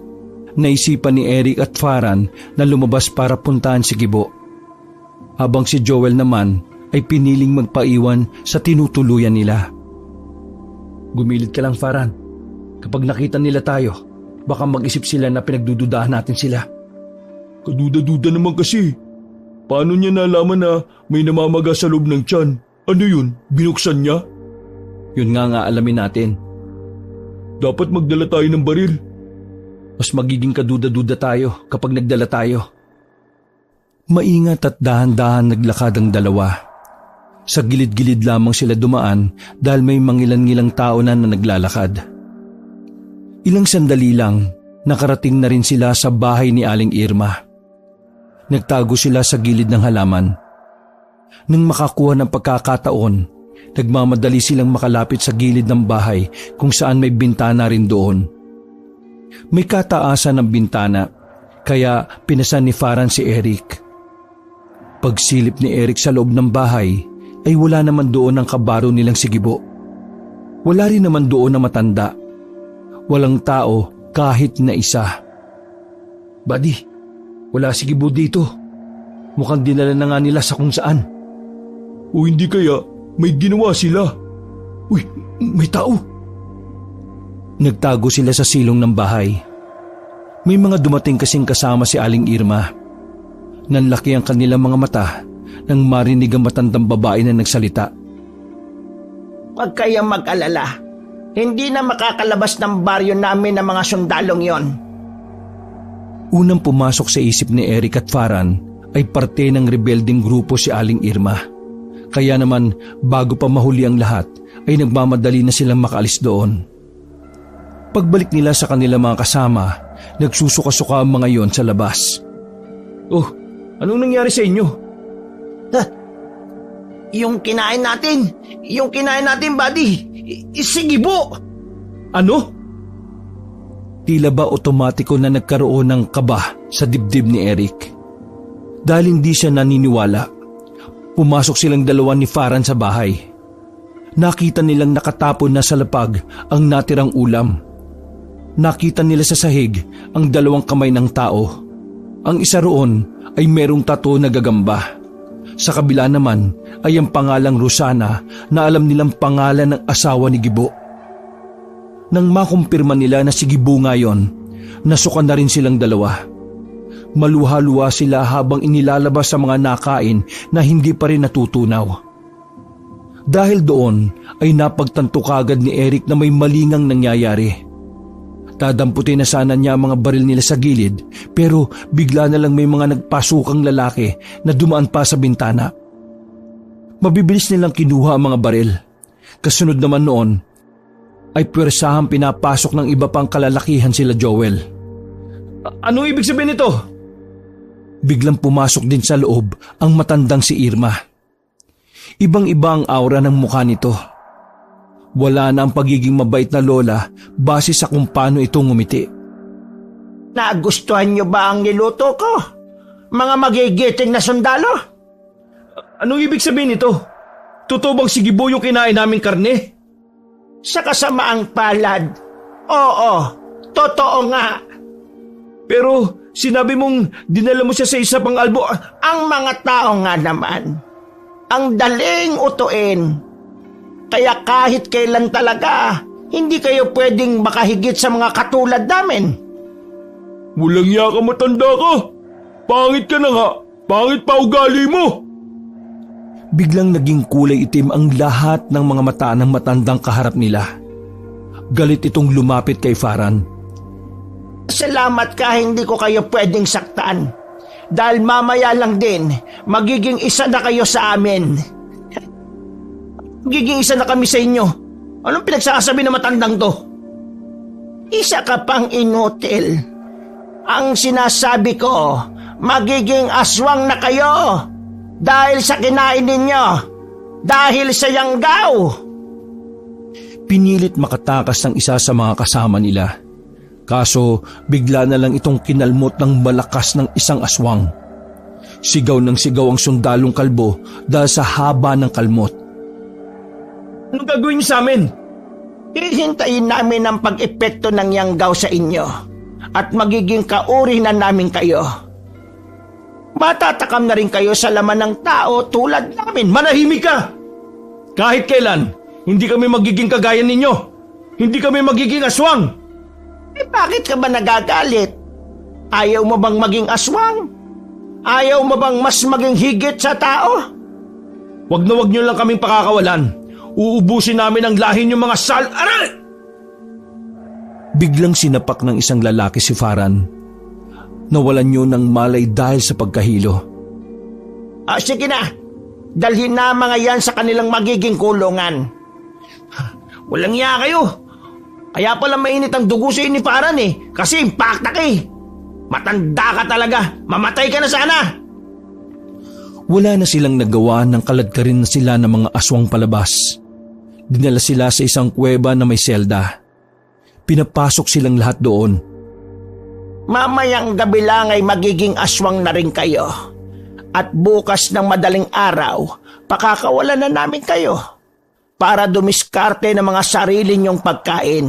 naisipan ni Eric at Farhan na lumabas para puntahan si Gibo. Habang si Joel naman ay piniling magpaiwan sa tinutuluyan nila. Gumilid ka lang, Farhan. Kapag nakita nila tayo, baka mag-isip sila na pinagdududahan natin sila. Kaduda-duda naman kasi. Paano niya nalaman na may namamaga sa loob ng tiyan? Ano yun? Binuksan niya? Yun nga alamin natin. Dapat magdala tayo ng baril. Mas magiging kaduda-duda tayo kapag nagdala tayo. Maingat at dahan-dahan naglakad ang dalawa. Sa gilid-gilid lamang sila dumaan dahil may mangilan-ngilang tao na naglalakad. Ilang sandali lang, nakarating na rin sila sa bahay ni Aling Irma. Nagtago sila sa gilid ng halaman. Nang makakuha ng pagkakataon, nagmamadali silang makalapit sa gilid ng bahay kung saan may bintana rin doon. May kataasan ng bintana, kaya pinasan ni Farhan si Eric. Pagsilip ni Eric sa loob ng bahay, ay wala naman doon ang kabaro nilang si Gibo. Wala rin naman doon na matanda. Walang tao kahit na isa. Buddy, wala si Gibo dito. Mukhang dinala na nga nila sa kung saan. O hindi kaya may ginawa sila? Uy, may tao! Nagtago sila sa silong ng bahay. May mga dumating kasing kasama si Aling Irma. Nanlaki ang kanilang mga mata nang marinig ang matandang babae na nagsalita. Huwag kayong mag-alala. Hindi na makakalabas ng baryo namin ng mga sundalong yon. Unang pumasok sa isip ni Eric at Farhan ay parte ng rebelding grupo si Aling Irma. Kaya naman bago pa mahuli ang lahat ay nagmamadali na silang makaalis doon. Pagbalik nila sa kanilang mga kasama, nagsusuka-suka ang mga yon sa labas. Oh, Anong nangyari sa inyo? Yung kinain natin, buddy, sigibo. Ano? Tila ba otomatiko na nagkaroon ng kaba sa dibdib ni Eric? Dahil hindi siya naniniwala, pumasok silang dalawa ni Farhan sa bahay. Nakita nilang nakatapon na sa lapag ang natirang ulam. Nakita nila sa sahig ang dalawang kamay ng tao. Ang isa roon ay merong tattoo na gagamba. Sa kabila naman ay ang pangalang Rosana na alam nilang pangalan ng asawa ni Gibo. Nang makumpirma nila na si Gibo nga yon, nasukan na rin silang dalawa. Maluha-luha sila habang inilalabas sa mga nakain na hindi pa rin natutunaw. Dahil doon ay napagtanto kagad ni Eric na may malingang nangyayari. Dadamputin na sana niya ang mga baril nila sa gilid pero bigla na lang may mga nagpasukang lalaki na dumaan pa sa bintana. Mabibilis nilang kinuha ang mga baril. Kasunod naman noon ay pwersahang pinapasok ng iba pang kalalakihan sila Joel. Anong ibig sabihin nito? Biglang pumasok din sa loob ang matandang si Irma. Ibang-iba ang aura ng mukha nito. Wala na ang pagiging mabait na lola base sa kung paano ito ngumiti. Nagustuhan niyo ba ang niluto ko? Mga magigiting na sundalo? Anong ibig sabihin nito? Totoo bang si Gibo yung kinain naming karne? Sa kasamaang palad, oo, totoo nga. Pero sinabi mong dinala mo siya sa isa pang albo. Ang mga tao nga naman, ang daling utuin. Kaya kahit kailan talaga, hindi kayo pwedeng makahigit sa mga katulad namin. Walang iya ka, matanda ka. Pangit ka na nga. Pangit pa ugali mo. Biglang naging kulay itim ang lahat ng mga mata ng matandang kaharap nila. Galit itong lumapit kay Farhan. Salamat ka, hindi ko kayo pwedeng saktan. Dahil mamaya lang din, magiging isa na kayo sa amin. Magiging isa na kami sa inyo. Anong pinagsasabi ng matandang to? Isa ka pang inutil. Ang sinasabi ko, magiging aswang na kayo. Dahil sa kinain ninyo. Dahil sa yanggaw. Pinilit makatakas ng isa sa mga kasama nila. Kaso bigla na lang itong kinalmot ng malakas ng isang aswang. Sigaw ng sigaw ang sundalong kalbo dahil sa haba ng kalmot. Anong gagawin niyo sa amin? Hihintayin namin ang pag-epekto ng yanggaw sa inyo at magiging kauri na namin kayo. Matatakam na rin kayo sa laman ng tao tulad namin. Manahimik ka! Kahit kailan, hindi kami magiging kagaya ninyo. Hindi kami magiging aswang. Bakit ka ba nagagalit? Ayaw mo bang maging aswang? Ayaw mo bang mas maging higit sa tao? Wag na wag niyo lang kaming pakakawalan. Uubusin namin ang lahi niyong mga Aray! Biglang sinapak ng isang lalaki si Farhan. Nawalan yun ng malay dahil sa pagkahilo. Sige na, dalhin na mga yan sa kanilang magiging kulungan. Walang iya kayo. Kaya pala mainit ang dugo sa ni Farhan kasi impacta ka Matanda ka talaga, mamatay ka na sana. Wala na silang nagawa ng kaladkarin na sila ng mga aswang palabas. Dinala sila sa isang kuweba na may selda. Pinapasok silang lahat doon. Mamayang gabi lang ay magiging aswang na rin kayo. At bukas ng madaling araw, pakakawalan na namin kayo para dumiskarte ng mga sarili niyong pagkain.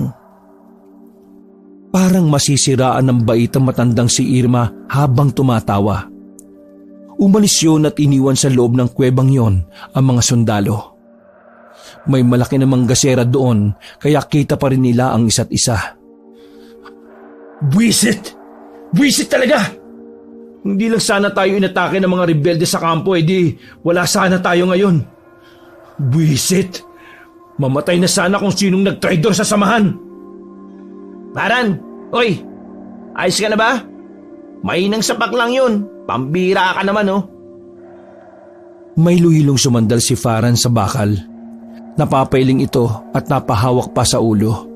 Parang masisiraan ng bait ang matandang si Irma habang tumatawa. Umalis yun at iniwan sa loob ng kuwebang yon ang mga sundalo. May malaki namang gasera doon kaya kita pa rin nila ang isa't isa. Buwisit! Buwisit talaga! Hindi lang sana tayo inatake ng mga rebelde sa kampo di wala sana tayo ngayon. Buwisit! Mamatay na sana kung sinong nagtraidor sa samahan. Farhan! Oy! Ayos ka na ba? Mainang sapak lang yun. Pambira ka naman May luhilong sumandal si Farhan sa bakal. Napapailing ito at napahawak pa sa ulo.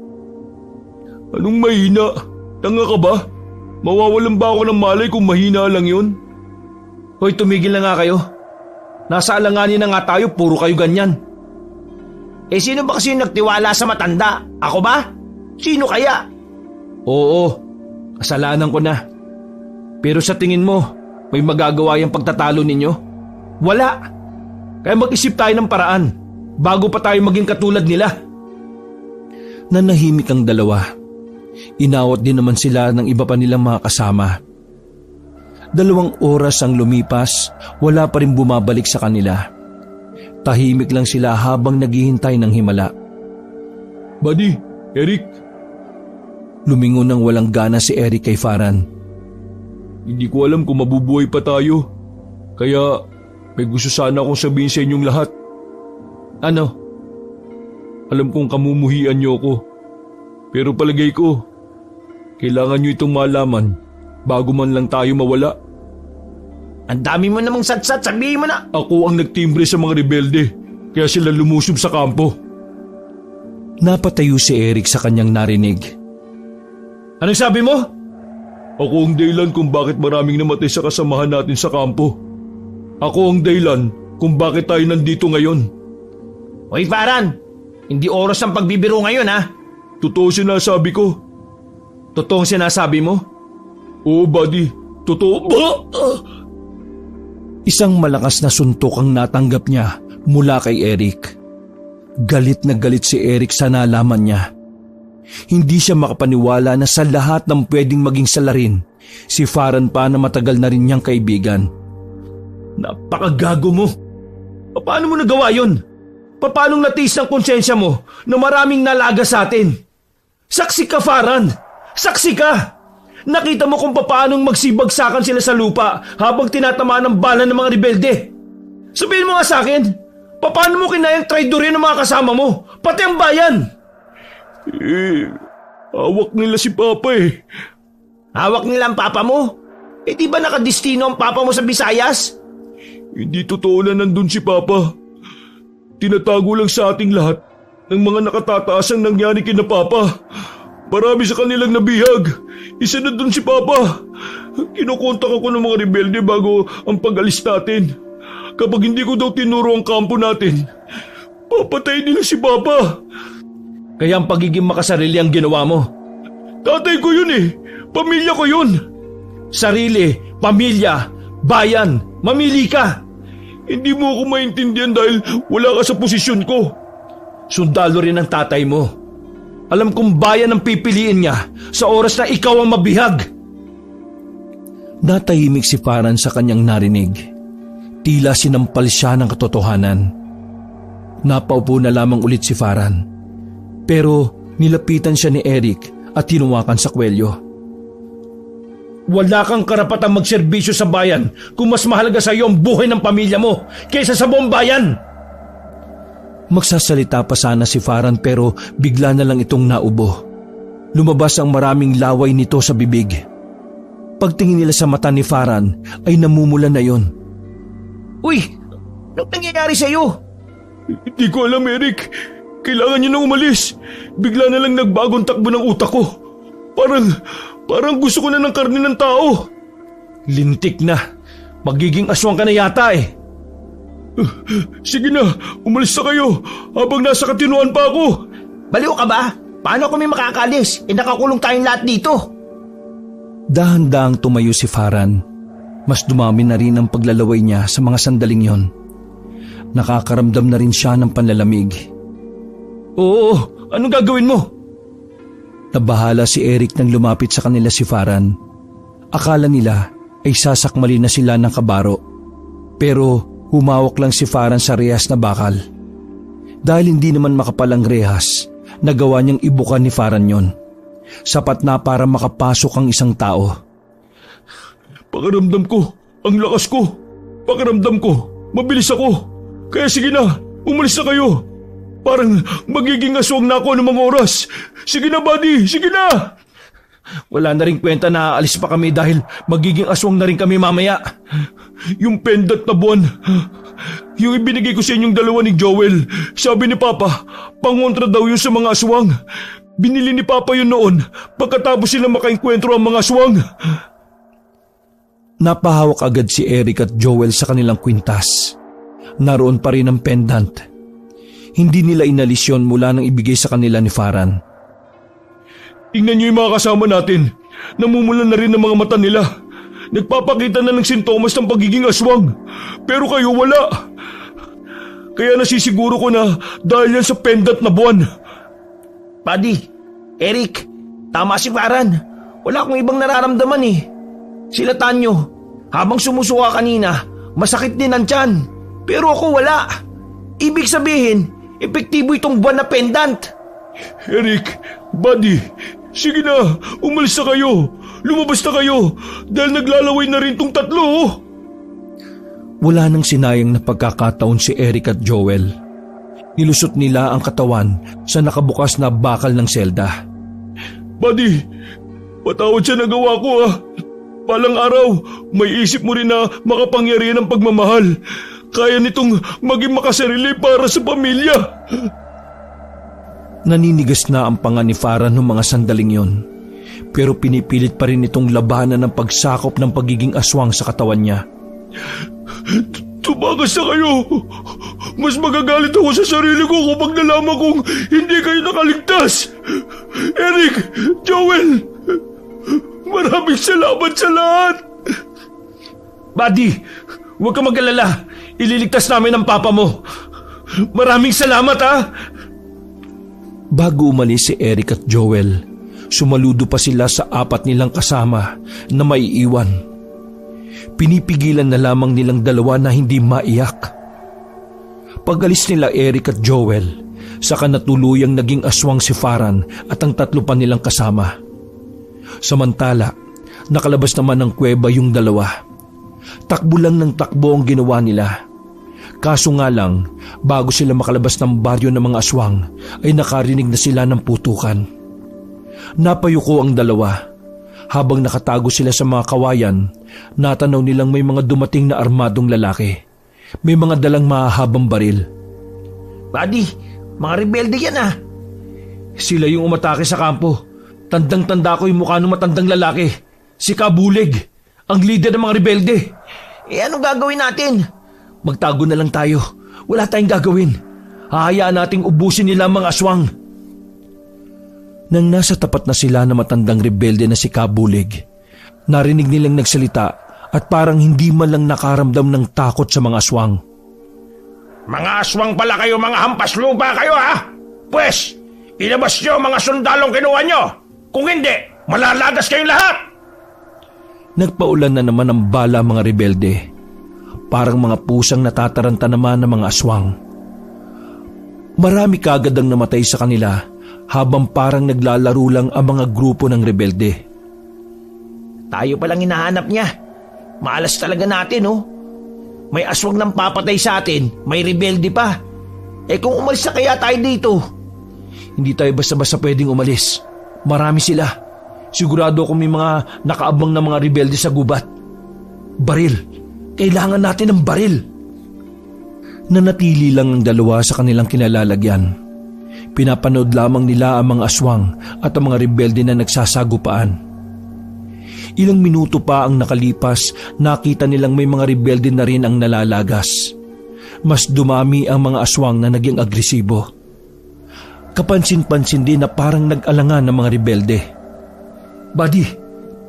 Anong mahina? Tanga ka ba? Mawawalan ba ako ng malay kung mahina lang yun? Hoy, tumigil na nga kayo. Nasa alanganin na nga tayo, puro kayo ganyan. Sino ba kasi nagtiwala sa matanda? Ako ba? Sino kaya? Oo, kasalanan ko na. Pero sa tingin mo, may magagawa yung pagtatalo ninyo? Wala. Kaya mag-isip tayo ng paraan bago pa tayo maging katulad nila. Nanahimik ang dalawa. Inawat din naman sila ng iba pa nilang mga kasama. 2 oras ang lumipas, wala pa rin bumabalik sa kanila. Tahimik lang sila habang naghihintay ng himala. Buddy, Eric. Lumingon ng walang gana si Eric kay Farhan. Hindi ko alam kung mabubuhay pa tayo. Kaya may gusto sana akong sabihin sa inyong lahat. Ano? Alam kong kamumuhian niyo ako. Pero palagay ko, kailangan niyo itong malaman bago man lang tayo mawala. Ang dami mo namang satsat, sabihin mo na. Ako ang nagtimbre sa mga rebelde, kaya sila lumusob sa kampo. Napatayo si Eric sa kanyang narinig. Anong sabi mo? Ako ang dahilan kung bakit maraming namatay sa kasamahan natin sa kampo. Ako ang dahilan kung bakit tayo nandito ngayon. Hoy Farhan, hindi oras ang pagbibiro ngayon ha. Totoo sinasabi ko. Totoong sinasabi mo? Oo, buddy. Totoo ba? Isang malakas na suntok ang natanggap niya mula kay Eric. Galit na galit si Eric sa nalaman niya. Hindi siya makapaniwala na sa lahat ng pwedeng maging salarin, si Farhan pa na matagal na rin niyang kaibigan. Napakagago mo. Paano mo nagawa yun? Paano natiis ng konsensya mo na maraming nalaga sa atin? Saksi ka, Farhan! Saksi ka! Nakita mo kung paano magsibagsakan sila sa lupa habang tinatamaan ng bala ng mga rebelde. Sabihin mo nga sa akin, paano mo kinayang traidorin ng mga kasama mo, pati ang bayan? Hawak nila si Papa eh. Hawak nila ang papa mo? Di ba nakadistino ang papa mo sa Visayas? Hindi totoo na nandun si Papa. Tinatago lang sa ating lahat ng mga nakatataas ang nangyari kina Papa. Marami sa kanilang nabihag. Isa na dun si Papa. Kinukontak ako ng mga rebelde bago ang pag-alis natin. Kapag hindi ko daw tinuro ang kampo natin, papatay nila si Papa. Kaya ang pagiging makasarili ang ginawa mo. Tatay ko yun eh. Pamilya ko yun. Sarili, pamilya, bayan, mamili ka. Hindi mo ako maintindihan dahil wala ka sa posisyon ko. Sundalo rin ang tatay mo. Alam kong bayan ang pipiliin niya sa oras na ikaw ang mabihag. Natahimik si Farhan sa kanyang narinig. Tila sinampal siya ng katotohanan. Napaupo na lamang ulit si Farhan. Pero nilapitan siya ni Eric at hinuwakan sa kwelyo. Wala kang karapatang magserbisyo sa bayan kung mas mahalaga sa iyo ang buhay ng pamilya mo kaysa sa buong bayan. Magsasalita pa sana si Farhan pero bigla na lang itong naubo. Lumabas ang maraming laway nito sa bibig. Pagtingin nila sa mata ni Farhan ay namumula na yon. Uy, anong nangyayari sa'yo? Hindi ko alam, Eric. Kailangan niyo na umalis. Bigla na lang nagbagong takbo ng utak ko. Parang gusto ko na ng karne ng tao. Lintik na. Magiging aswang ka na yata eh. Sige na, umalis na kayo habang nasa katinuan pa ako. Baliw ka ba? Paano kami makakalis? Nakakulong tayong lahat dito. Dahan-dahang tumayo si Farhan. Mas dumami na rin ang paglalaway niya sa mga sandaling yon. Nakakaramdam na rin siya ng panlalamig. Oo, anong gagawin mo? Nabahala si Eric nang lumapit sa kanila si Farhan. Akala nila ay sasakmali na sila ng kabaro. Pero humawak lang si Farhan sa rehas na bakal. Dahil hindi naman makapalang rehas, nagawa niyang ibukan ni Farhan yon. Sapat na para makapasok ang isang tao. Pakiramdam ko, ang lakas ko. Pakiramdam ko, mabilis ako. Kaya sige na, umalis na kayo. Parang magiging aswang na ako ng mga oras. Sige na, buddy, sige na! Wala na rin kwenta na aalis pa kami dahil magiging aswang na rin kami mamaya. Yung pendant na buwan, yung ibinigay ko sa inyong dalawa ni Joel, sabi ni Papa, pangontra daw yun sa mga aswang. Binili ni Papa yun noon pagkatapos sila makainkwentro ang mga aswang. Napahawak agad si Eric at Joel sa kanilang kwintas. Naroon pa rin ang pendant. Hindi nila inalis yun mula nang ibigay sa kanila ni Farhan. Tingnan niyo yung mga kasama natin. Namumulan na rin ang mga mata nila. Nagpapakita na ng sintomas ng pagiging aswang. Pero kayo wala. Kaya nasisiguro ko na dahil yan sa pendant na buwan. Buddy, Eric, tama si Farhan. Wala akong ibang nararamdaman eh. Sila Tanyo, habang sumusuka kanina, masakit din ang tiyan. Pero ako wala. Ibig sabihin, epektibo itong buwan na pendant. Eric, buddy, sige na, umalis na kayo. Lumabas na kayo dahil naglalaway na rin tong tatlo. Wala nang sinayang na pagkakataon si Eric at Joel. Nilusot nila ang katawan sa nakabukas na bakal ng selda. Buddy, patawad sa nagawa ko ah. Palang araw, may isip mo rin na makapangyarihan ng pagmamahal. Kaya nitong maging makasarili para sa pamilya. Naninigas na ang panga ni Farhan noong mga sandaling yon. Pero pinipilit pa rin itong labanan ng pagsakop ng pagiging aswang sa katawan niya. Tumakas na kayo. Mas magagalit ako sa sarili ko kapag nalaman kong hindi kayo nakaligtas. Eric, Joel, maraming salamat sa lahat. Buddy, huwag ka mag-alala. Ililigtas namin ang papa mo. Maraming salamat ha. Bago umalis si Eric at Joel, sumaludo pa sila sa 4 nilang kasama na maiiwan. Pinipigilan na lamang nilang dalawa na hindi maiyak. Pag-alis nila Eric at Joel, saka natuluyang naging aswang si Farhan at ang 3 pa nilang kasama. Samantala, nakalabas naman ng kuweba yung dalawa. Takbo lang ng takbo ang ginawa nila. Kaso nga lang, bago sila makalabas ng baryo ng mga aswang, ay nakarinig na sila ng putukan. Napayuko ang dalawa. Habang nakatago sila sa mga kawayan, natanaw nilang may mga dumating na armadong lalaki. May mga dalang mahahabang baril. Buddy, mga rebelde yan ah. Sila yung umatake sa kampo. Tandang-tanda ko yung mukha ng matandang lalaki. Si Kabulig, ang leader ng mga rebelde. Anong gagawin natin? Magtago na lang tayo. Wala tayong gagawin. Hahayaan nating ubusin nila ang mga aswang. Nang nasa tapat na sila na matandang rebelde na si Kabulig, narinig nilang nagsalita at parang hindi man lang nakaramdam ng takot sa mga aswang. Mga aswang pala kayo, mga hampas lupa kayo ha? Pwes, ilabas nyo mga sundalong kinuha nyo. Kung hindi, malalagas kayong lahat. Nagpaulan na naman ng bala mga rebelde. Parang mga pusang natataranta naman ng mga aswang. Marami kaagad ang namatay sa kanila habang parang naglalaro lang ang mga grupo ng rebelde. Tayo palang hinahanap niya. Malas talaga natin oh. May aswang nang papatay sa atin, may rebelde pa. Kung umalis na kaya tayo dito? Hindi tayo basta-basta pwedeng umalis. Marami sila. Sigurado ako may mga nakaabang na mga rebelde sa gubat. Baril. Kailangan natin ng baril. Nanatili lang ang dalawa sa kanilang kinalalagyan. Pinapanood lamang nila ang mga aswang at ang mga rebelde na nagsasagupaan. Ilang minuto pa ang nakalipas, nakita nilang may mga rebelde na rin ang nalalagas. Mas dumami ang mga aswang na naging agresibo. Kapansin-pansin din na parang nag-alangan ng mga rebelde. Buddy,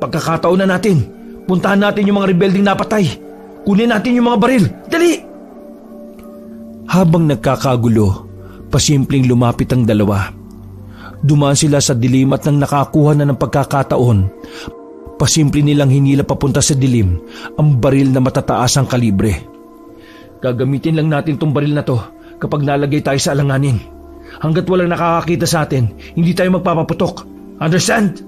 pagkakataon na natin. Puntahan natin yung mga rebeldeng napatay. Kunin natin yung mga baril. Dali! Habang nagkakagulo, pasimpleng lumapit ang dalawa. Dumaan sila sa dilim at nang nakakuha na ng pagkakataon, pasimple nilang hinila papunta sa dilim ang baril na matataas ang kalibre. Gagamitin lang natin tong baril na to kapag nalagay tayo sa alanganin. Hanggat walang nakakakita sa atin, hindi tayo magpapaputok. Understand?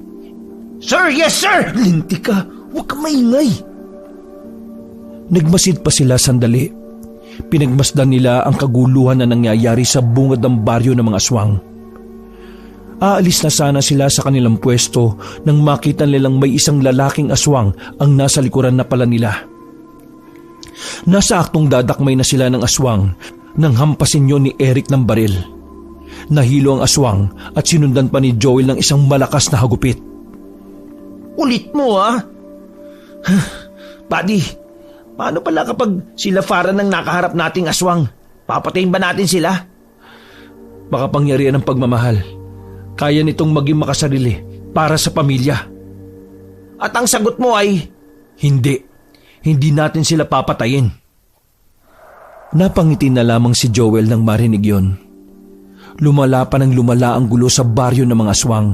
Sir, yes sir! Linti ka, huwag kang maingay. Nagmasid pa sila sandali. Pinagmasdan nila ang kaguluhan na nangyayari sa bungad ng baryo ng mga aswang. Aalis na sana sila sa kanilang pwesto nang makita nilang may isang lalaking aswang ang nasa likuran na pala nila. Nasa aktong dadakmay na sila ng aswang nang hampasin yun ni Eric ng baril. Nahilo ang aswang at sinundan pa ni Joel ng isang malakas na hagupit. Ulit mo ah? Buddy, paano pala kapag sila Farhan ang nakaharap nating aswang? Papatayin ba natin sila? Makapangyarihan ng pagmamahal. Kaya nitong maging makasarili para sa pamilya. At ang sagot mo ay, Hindi. Hindi natin sila papatayin. Napangiti na lamang si Joel nang marinig yon. Lumala pa ng lumala ang gulo sa baryo ng mga aswang.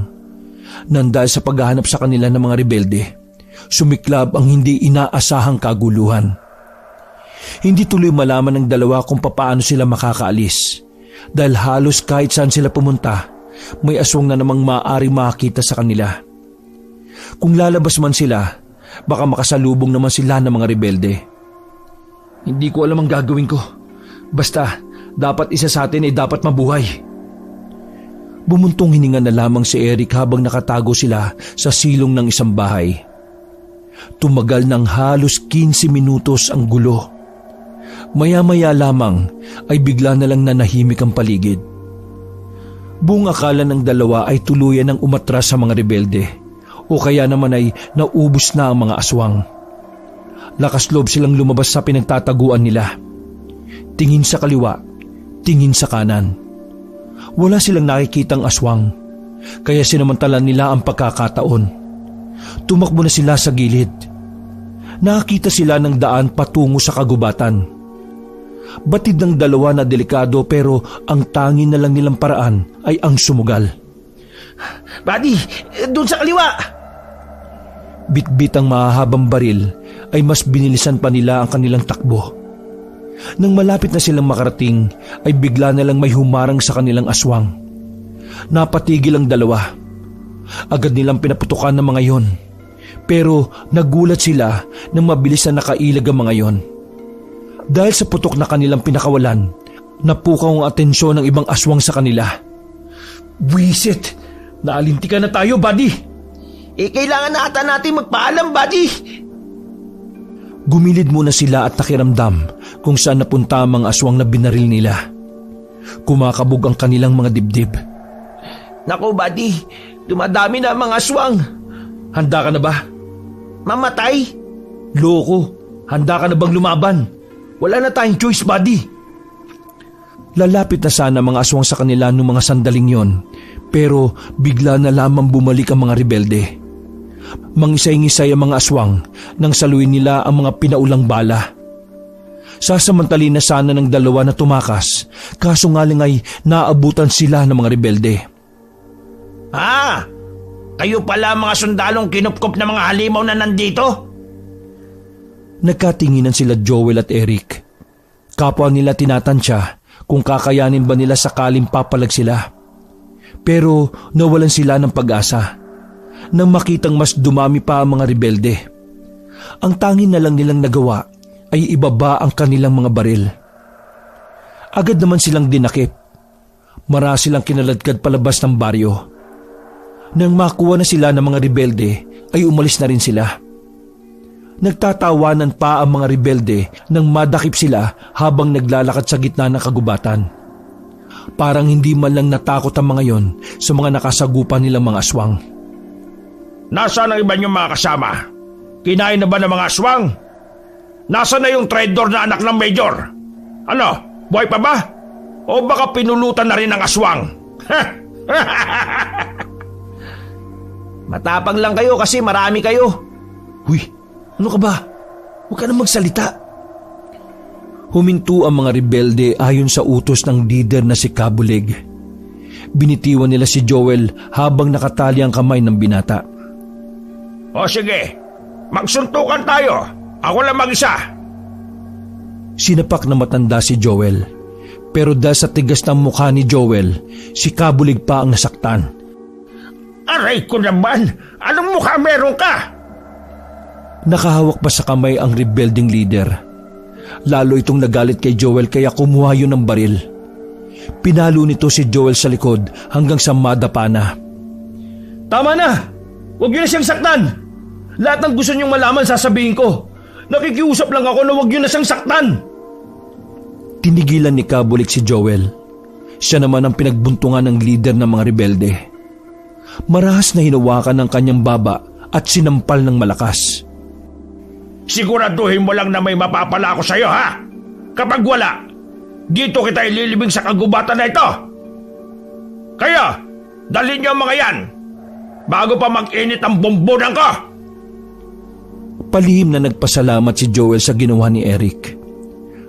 Nang dahil sa paghahanap sa kanila ng mga rebelde, sumiklab ang hindi inaasahang kaguluhan. Hindi tuloy malaman ng dalawa kung papaano sila makakaalis dahil halos kahit saan sila pumunta, may aswang na namang maaari makakita sa kanila. Kung lalabas man sila, baka makasalubong naman sila ng mga rebelde. Hindi ko alam ang gagawin ko. Basta, dapat isa sa atin ay dapat mabuhay. Bumuntong hininga na lamang si Eric habang nakatago sila sa silong ng isang bahay. Tumagal ng halos 15 minutos ang gulo. Maya-maya lamang ay bigla na lang nanahimik ang paligid. Buong akala ng dalawa ay tuluyan ng umatras sa mga rebelde o kaya naman ay naubos na ang mga aswang. Lakas loob silang lumabas sa pinagtataguan nila. Tingin sa kaliwa, tingin sa kanan. Wala silang nakikitang aswang, kaya sinamantala nila ang pagkakataon. Tumakbo na sila sa gilid. Nakakita sila ng daan patungo sa kagubatan. Batid ng dalawa na delikado pero ang tangi na lang nilang paraan ay ang sumugal. Buddy, doon sa kaliwa! Bitbit ang mahahabang baril ay mas binilisan pa nila ang kanilang takbo. Nang malapit na silang makarating ay bigla na lang may humarang sa kanilang aswang. Napatigil ang dalawa. Agad nilang pinaputukan ng mga yon. Pero nagulat sila nang mabilis na nakailag ang mga yon. Dahil sa putok na kanilang pinakawalan, napukaw ang atensyon ng ibang aswang sa kanila. Wisit! Naalintikan na tayo, buddy! Kailangan na ata natin magpaalam, buddy! Gumilid muna sila at nakiramdam kung saan napunta ang mga aswang na binaril nila. Kumakabog ang kanilang mga dibdib. Naku, buddy, dumadami na ang mga aswang. Handa ka na ba? Mamatay? Loko, handa ka na bang lumaban? Wala na tayong choice, buddy. Lalapit na sana mga aswang sa kanila noong mga sandaling yon, pero bigla na lamang bumalik ang mga rebelde. Mangisay-ngisay ang mga aswang nang saluin nila ang mga pinaulang bala. Sasamantali na sana ng dalawa na tumakas, kaso nga lang ay naabutan sila ng mga rebelde. Kayo pala mga sundalong kinupkop na mga halimaw na nandito? Nagkatinginan sila Joel at Eric. Kapwa nila tinatansya kung kakayanin ba nila sakaling papalag sila. Pero nawalan sila ng pag-asa nang makitang mas dumami pa ang mga rebelde. Ang tanging na lang nilang nagawa ay ibaba ang kanilang mga baril. Agad naman silang dinakip. Mara silang kinaladkad palabas ng baryo. Nang makuha na sila ng mga rebelde ay umalis na rin sila. Nagtatawanan pa ang mga rebelde nang madakip sila habang naglalakad sa gitna ng kagubatan. Parang hindi man lang natakot ang mga yon sa mga nakasagupan nilang mga aswang. Nasaan ang iba niyong mga kasama? Kinain na ba ng mga aswang? Nasaan na yung traidor na anak ng Major? Ano, buhay pa ba? O baka pinulutan na rin ng aswang? Matapang lang kayo kasi marami kayo. Huy! Ano ka ba? Huwag ka na magsalita. Huminto ang mga rebelde ayon sa utos ng leader na si Kabulig. Binitiwan nila si Joel habang nakatali ang kamay ng binata. O sige, magsuntukan tayo. Ako lang mag-isa. Sinapak na matanda si Joel. Pero dahil sa tigas ng mukha ni Joel, si Kabulig pa ang nasaktan. Aray ko naman! Anong mukha meron ka? Nakahawak pa sa kamay ang rebelding leader. Lalo itong nagalit kay Joel kaya kumuha yun ng baril. Pinalo nito si Joel sa likod hanggang sa madapa na. Tama na! Huwag niyo na siyang saktan! Lahat ng gusto niyong malaman sasabihin ko. Nakikiusap lang ako na huwag niyo na siyang saktan! Tinigilan ni Kabulik si Joel. Siya naman ang pinagbuntungan ng leader ng mga rebelde. Marahas na hinawakan ng kanyang baba at sinampal ng malakas. Siguraduhin mo lang na may mapapala ako sa'yo, ha? Kapag wala, dito kita ililibing sa kagubatan na ito. Kaya, dalhin niyo ang mga yan bago pa mag-init ang bombonan ko. Palihim na nagpasalamat si Joel sa ginawa ni Eric.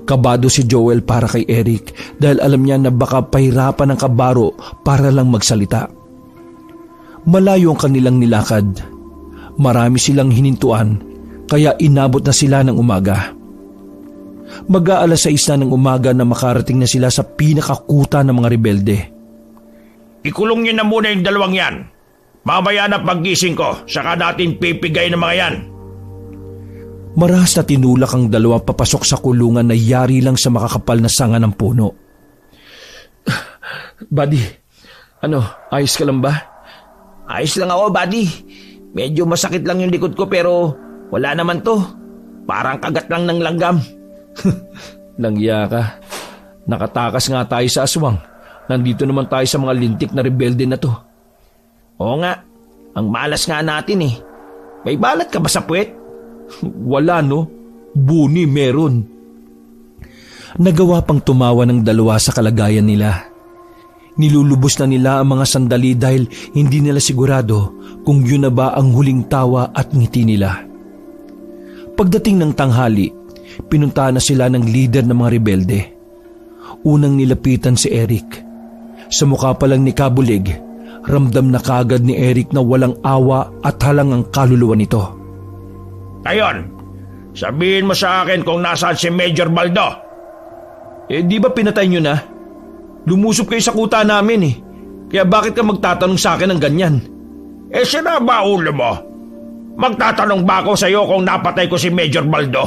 Kabado si Joel para kay Eric dahil alam niya na baka pahirapan ng kabaro para lang magsalita. Malayo ang kanilang nilakad. Marami silang hinintuan kaya inabot na sila ng umaga. Mag-aalas 6 na ng umaga na makarating na sila sa pinakakuta ng mga rebelde. Ikulong niyo na muna yung dalawang yan. Mamaya na paggising ko, saka natin pipigay ng mga yan. Marahas na tinulak ang dalawa papasok sa kulungan na yari lang sa makakapal na sanga ng puno. Buddy, ayos ka lang ba? Ayos lang ako, buddy. Medyo masakit lang yung likod ko pero wala naman to. Parang kagat lang ng langgam. Langya ka. Nakatakas nga tayo sa aswang. Nandito naman tayo sa mga lintik na rebelde na to. Oo nga, ang malas nga natin eh. May balat ka ba sa puwet? Wala no, buni meron. Nagawa pang tumawa ng dalawa sa kalagayan nila. Nilulubos na nila ang mga sandali dahil hindi nila sigurado kung yun na ba ang huling tawa at ngiti nila. Pagdating ng tanghali, pinuntahan na sila ng leader ng mga rebelde. Unang nilapitan si Eric. Sa mukha pa lang ni Kabulig, ramdam na kagad ni Eric na walang awa at halang ang kaluluwa nito. Ayon, sabihin mo sa akin kung nasaan si Major Baldo. Di ba pinatay nyo na? Lumusob kayo sa kuta namin eh. Kaya bakit ka magtatanong sa akin ng ganyan? Sira ba ulo mo? Magtatanong ba ako sa iyo kung napatay ko si Major Baldo?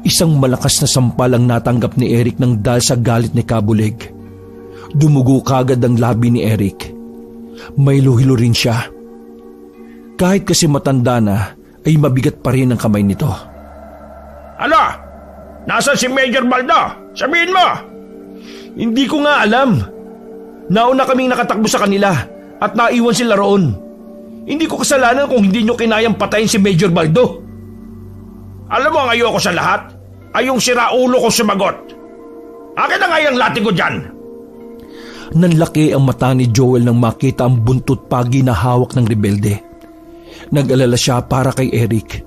Isang malakas na sampal ang natanggap ni Eric nang dahil sa galit ni Kabulig. Dumugo kagad ang labi ni Eric. May luhilo rin siya. Kahit kasi matanda na, ay mabigat pa rin ang kamay nito. Ano? Nasaan si Major Baldo? Sabihin mo! Hindi ko nga alam. Nauna kaming nakatakbo sa kanila at naiwan sila roon. Hindi ko kasalanan kung hindi nyo kinayang patayin si Major Baldo. Alam mo ang ayoko sa lahat? Ay yung siraulo kong sumagot. Akin na nga yung latigo dyan. Nanlaki ang mata ni Joel nang makita ang buntot pagi na hawak ng rebelde. Nag-alala siya para kay Eric.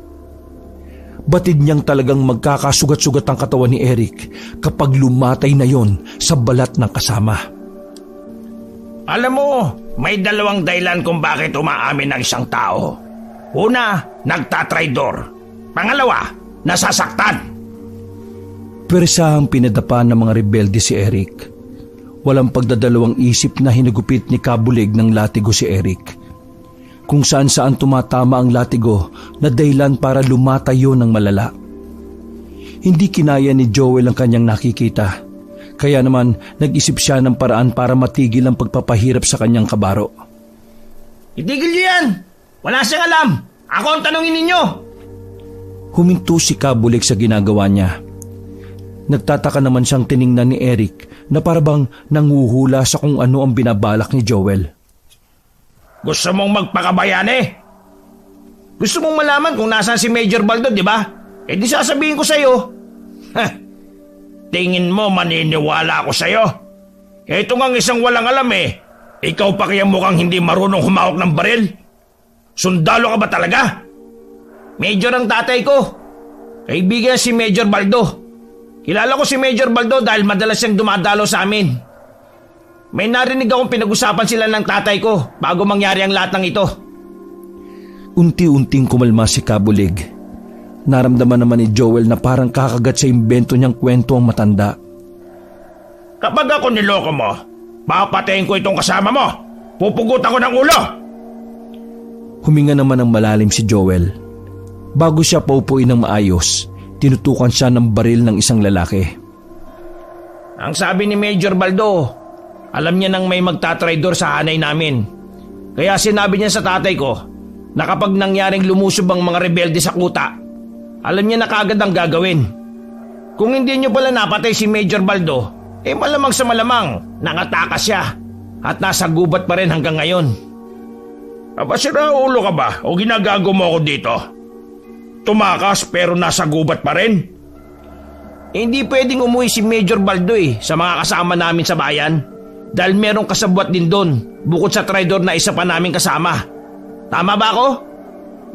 Batid niyang talagang magkakasugat-sugat ang katawan ni Eric kapag lumatay na yon sa balat ng kasama. Alam mo, may dalawang dahilan kung bakit umaamin ng isang tao. Una, nagtatraidor. Pangalawa, nasasaktan. Persa ang pinadapa ng mga rebelde si Eric. Walang pagdadalawang isip na hinagupit ni Kabulig ng latigo si Eric. Kung saan-saan tumatama ang latigo na dahilan para lumatayo ng malala. Hindi kinaya ni Joel ang kanyang nakikita. Kaya naman nag-isip siya ng paraan para matigil ang pagpapahirap sa kanyang kabaro. Itigil niyo yan! Wala siyang alam! Ako ang tanungin ninyo! Huminto si Kabulig sa ginagawa niya. Nagtataka naman siyang tiningnan ni Eric na parabang nanguhula sa kung ano ang binabalak ni Joel. Gusto mong magpakabayani? Gusto mong malaman kung nasaan si Major Baldo, di ba? Di sasabihin ko sa'yo. Tingin mo maniniwala ako sa'yo? Ito ngang isang walang alam eh. Ikaw pa kaya mukhang hindi marunong humawak ng baril? Sundalo ka ba talaga? Major ang tatay ko. Kaibigan si Major Baldo. Kilala ko si Major Baldo dahil madalas siyang dumadalo sa amin. May narinig akong pinag-usapan sila ng tatay ko bago mangyari ang lahat ng ito. Unti-unting kumalma si Kabulig. Naramdaman naman ni Joel na parang kakagat sa imbento niyang kwento ang matanda. Kapag ako niloko mo, papatayin ko itong kasama mo. Pupugutan ko ng ulo. Huminga naman ng malalim si Joel. Bago siya paupuin ng maayos, tinutukan siya ng baril ng isang lalaki. Ang sabi ni Major Baldo, alam niya nang may magtatraidor sa hanay namin. Kaya sinabi niya sa tatay ko na kapag nangyaring lumusob ang mga rebelde sa kuta, alam niya na kaagad ang gagawin. Kung hindi niyo pala napatay si Major Baldo, malamang sa malamang nakatakas siya at nasa gubat pa rin hanggang ngayon. Sira ulo ka ba o ginagago mo ako dito? tumakas pero nasa gubat pa rin. Hindi pwedeng umuwi si Major Baldo sa mga kasama namin sa bayan. Dahil merong kasabwat din doon bukod sa traidor na isa pa namin kasama. Tama ba ako?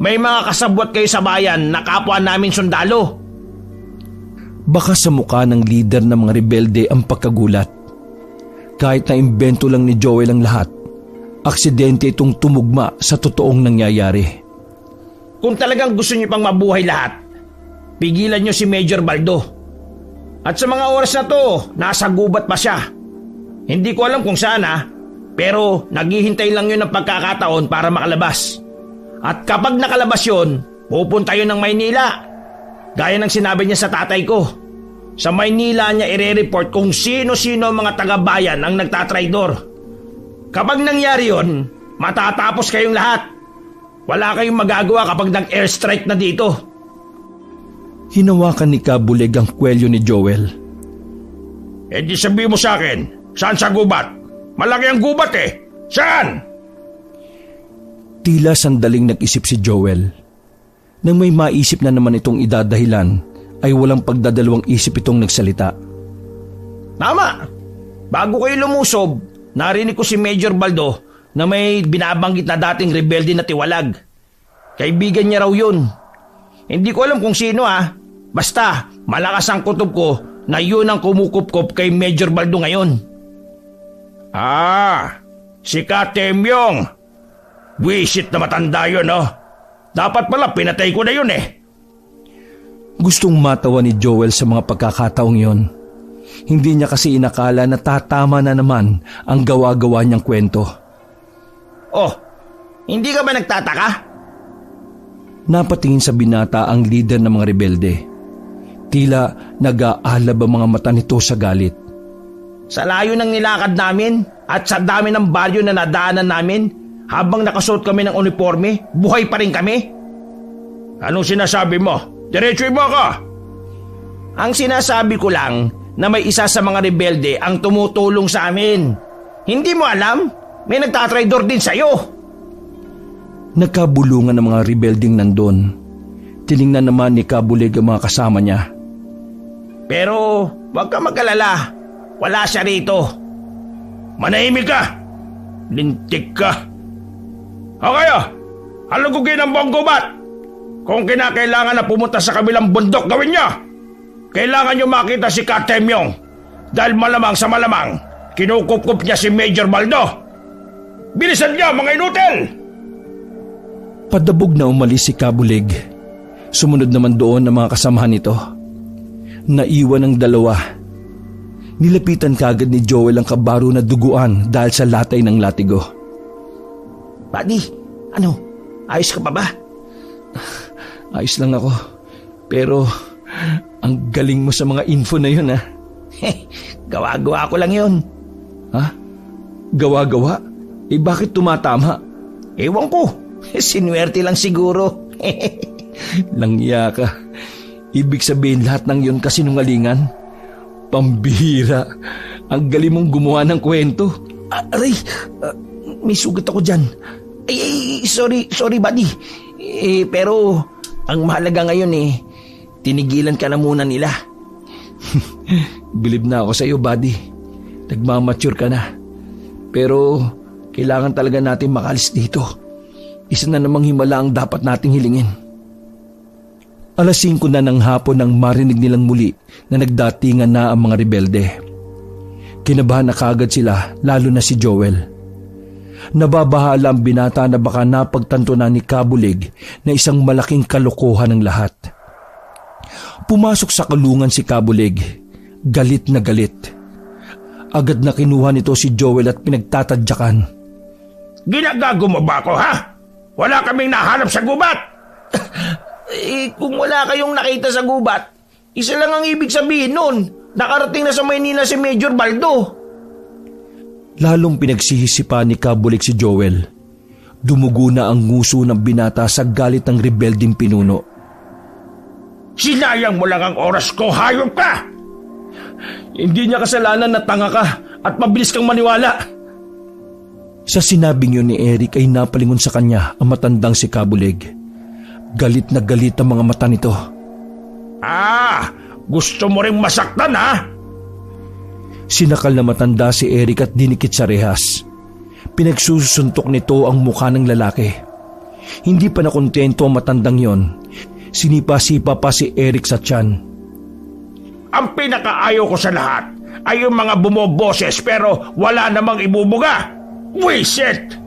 May mga kasabwat kayo sa bayan na kapwa namin sundalo. Baka sa mukha ng leader ng mga rebelde ang pagkagulat. Kahit na imbento lang ni Joel ang lahat, aksidente itong tumugma sa totoong nangyayari. Kung talagang gusto niyo pang mabuhay lahat, pigilan niyo si Major Baldo. At sa mga oras na to, nasa gubat pa siya. Hindi ko alam kung saan pero naghihintay lang yun ng pagkakataon para makalabas. At kapag nakalabas yun, pupunta yun ng Maynila. Gaya ng sinabi niya sa tatay ko. Sa Maynila niya ire-report kung sino-sino ang mga taga-bayan ang nagtatraidor. Kapag nangyari yun, matatapos kayong lahat. Wala kayong magagawa kapag nag-airstrike na dito. Hinawakan ni Kabulig ang kwelyo ni Joel. Di sabihin mo sa akin, saan sa gubat? Malaki ang gubat Saan? Tila sandaling nag-isip si Joel. Nang may maisip na naman itong idadahilan, ay walang pagdadalawang isip itong nagsalita. Tama! Bago kayo lumusob, narinig ko si Major Baldo na may binabanggit na dating rebelde na tiwalag. Kaibigan niya raw yun. Hindi ko alam kung sino Basta, malakas ang kutob ko na yun ang kumukupkop kay Major Baldo ngayon. Si Katemyong. Wisit na matanda yun, Dapat pala pinatay ko na yun Gustong matawa ni Joel sa mga pagkakataong yon. Hindi niya kasi inakala na tatama na naman ang gawa-gawa niyang kwento. Hindi ka ba nagtataka? Napatingin sa binata ang leader ng mga rebelde. Tila nag-aalab ang mga mata nito sa galit. Sa layo ng nilakad namin at sa dami ng baryo na nadaanan namin, habang nakasuot kami ng uniforme, buhay pa rin kami. Anong sinasabi mo? Diretsoy mo ako! Ang sinasabi ko lang na may isa sa mga rebelde ang tumutulong sa amin. Hindi mo alam? May nagtatraidor din sa'yo. Nagkabulungan ng mga rebelding nandun. Tiningnan naman ni Kabulig ang mga kasama niya. Pero wag ka mag-alala. Wala siya rito. Manahimik ka! Lintik ka! O kayo, halugugin ang buong gubat. Kung kinakailangan na pumunta sa kabilang bundok, gawin niyo. Kailangan niyo makita si Katemyong. Dahil malamang sa malamang, kinukupkup niya si Major Baldo. Bilisan niyo, mga inutil! Padabog na umalis si Kabulig. Sumunod naman doon ang mga kasamahan nito. Naiwan ang dalawa. Nilapitan kagad ni Joel ang kabaro na duguan dahil sa latay ng latigo. Buddy, ayos ka pa ba? Ayos lang ako. Pero ang galing mo sa mga info na yun Gawa-gawa ko lang yun. Gawa-gawa? Bakit tumatama? Ewan ko. Sinuwerte lang siguro. Langya ka. Ibig sabihin lahat ng yun kasinungalingan? Pambihira. Ang galing mong gumawa ng kwento. Aray, may sugat ako dyan. Sorry buddy. Pero ang mahalaga ngayon tinigilan ka na muna nila. Bilib na ako sa iyo, buddy. Nagmamature ka na. Pero kailangan talaga natin makalis dito. Isa na namang himala ang dapat nating hilingin. 5:00 na ng hapon nang marinig nilang muli na nagdatingan na ang mga rebelde. Kinabahan na kaagad sila, lalo na si Joel. Nababahala ang binata na baka napagtanto na ni Kabulig na isang malaking kalokohan ng lahat. Pumasok sa kulungan si Kabulig, galit na galit. Agad na kinuha nito si Joel at pinagtatadyakan. Ginagago mo ba ako, Wala kaming nahanap sa gubat! Kung wala kayong nakita sa gubat, isa lang ang ibig sabihin nun. Nakarating na sa Maynila si Major Baldo. Lalong pinagsihisipa ni Kabulig si Joel. Dumugo na ang nguso ng binata sa galit ng rebelding pinuno. Sinayang mo lang ang oras ko, hayop ka! Hindi niya kasalanan na tanga ka at mabilis kang maniwala. Sa sinabing yun ni Eric ay napalingon sa kanya ang matandang si Kabulig. Galit na galit ang mga mata nito. Gusto mo ring masaktan ha? Sinakal na matanda si Eric at dinikit sa rehas. Pinagsusuntok nito ang mukha ng lalaki. Hindi pa nakontento ang matandang yon. Sinipa-sipa pa si Eric sa tiyan. Ang pinakaayaw ko sa lahat ay yung mga bumoboses pero wala namang ibubuga. Wisit!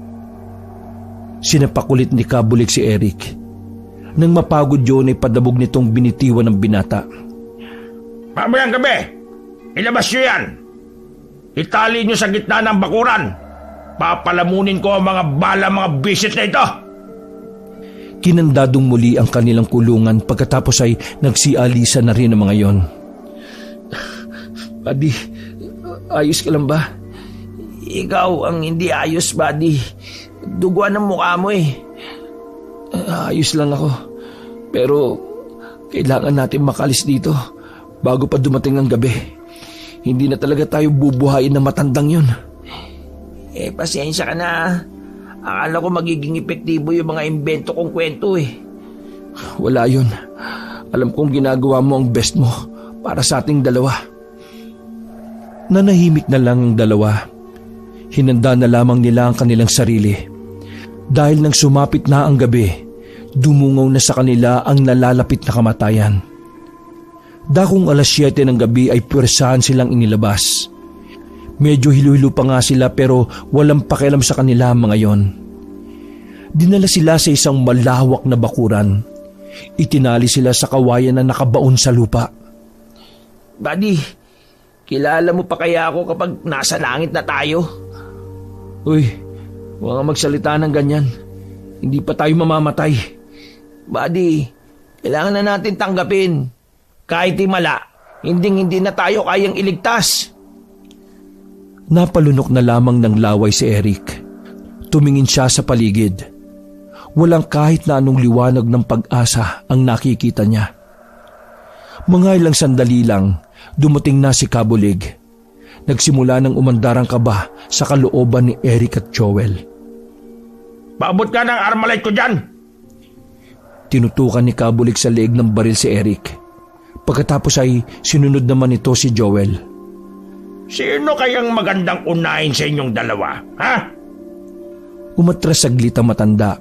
Sinapakulit ni Kabulig si Eric. Nang mapagod yun ay padabog nitong binitiwan ng binata. Mamayang gabi, ilabas nyo yan. Itali nyo sa gitna ng bakuran. Papalamunin ko ang mga bala mga bisit na ito. Kinandadong muli ang kanilang kulungan pagkatapos ay nagsialisa na rin ang mga yon. Buddy, ayos ka lang ba? Ikaw ang hindi ayos, buddy. Duguan ang mukha mo eh. Ayos lang ako. Pero kailangan natin makalis dito bago pa dumating ang gabi. Hindi na talaga tayo bubuhayin ng matandang yun. Pasensya ka na. Akala ko magiging epektibo yung mga imbento kong kwento eh. Wala yun. Alam kong ginagawa mo ang best mo para sa ating dalawa. Nanahimik na lang ang dalawa. Hinanda na lamang nila ang kanilang sarili. Dahil nang sumapit na ang gabi, dumungaw na sa kanila ang nalalapit na kamatayan. Dakong alas 7 ng gabi ay pwersahan silang inilabas. Medyo hilo-hilo pa nga sila pero walang pakialam sa kanila mga yon. Dinala sila sa isang malawak na bakuran. Itinali sila sa kawayan na nakabaon sa lupa. Buddy, kilala mo pa kaya ako kapag nasa langit na tayo? Uy, huwag kang magsalita ng ganyan. Hindi pa tayo mamamatay. Buddy, kailangan na natin tanggapin. Kahit himala, hindi na tayo kayang iligtas. Napalunok na lamang ng laway si Eric. Tumingin siya sa paligid. Walang kahit na anong liwanag ng pag-asa ang nakikita niya. Mga ilang sandali lang, dumating na si Kabulig. Nagsimula ng umandarang kaba sa kalooban ni Eric at Joel. Paabot ka ng armalite ko dyan! Tinutukan ni Kabulig sa leeg ng baril si Eric. Pagkatapos ay sinunod naman ito si Joel. Sino kayang magandang unahin sa inyong dalawa, ha? Umatras saglit ang matanda.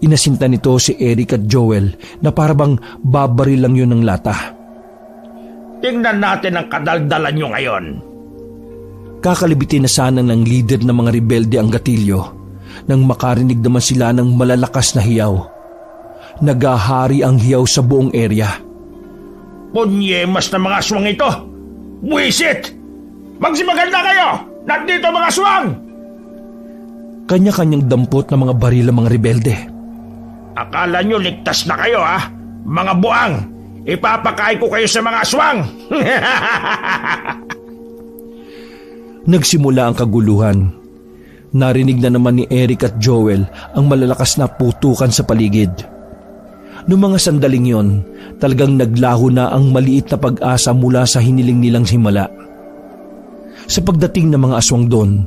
Inasinta nito si Eric at Joel na parabang babaril lang yun ng lata. Tingnan natin ang kadaldalan nyo ngayon. Kakalibitin na sana ng leader ng mga rebelde ang gatilyo nang makarinig naman sila ng malalakas na hiyaw. Nagahari ang hiyaw sa buong area. Punyemas na mga aswang ito! Buwisit! Magsimaganda kayo! Nandito mga aswang! Kanya-kanyang dampot na mga baril ang mga rebelde. Akala nyo ligtas na kayo ha? Mga buang! Ipapakain ko kayo sa mga aswang! Nagsimula ang kaguluhan. Narinig na naman ni Eric at Joel ang malalakas na putukan sa paligid. Noong mga sandaling yon, talagang naglaho na ang maliit na pag-asa mula sa hiniling nilang himala. Sa pagdating ng mga aswang doon,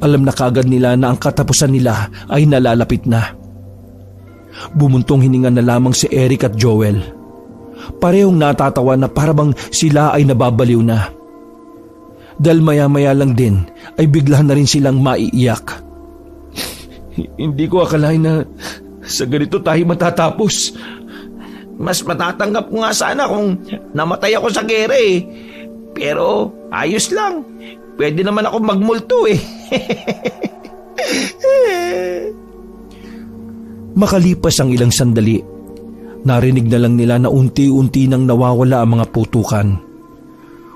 alam na kagad nila na ang katapusan nila ay nalalapit na. Bumuntong hininga na lamang si Eric at Joel. Parehong natatawa na parabang sila ay nababaliw na. Dahil maya-maya lang din ay bigla na rin silang maiiyak. Hindi ko akalain na sa ganito tayo matatapos. Mas matatanggap ko nga sana kung namatay ako sa gera eh. Pero ayos lang. Pwede naman ako magmulto eh. Makalipas ang ilang sandali, narinig na lang nila na unti-unti nang nawawala ang mga putukan.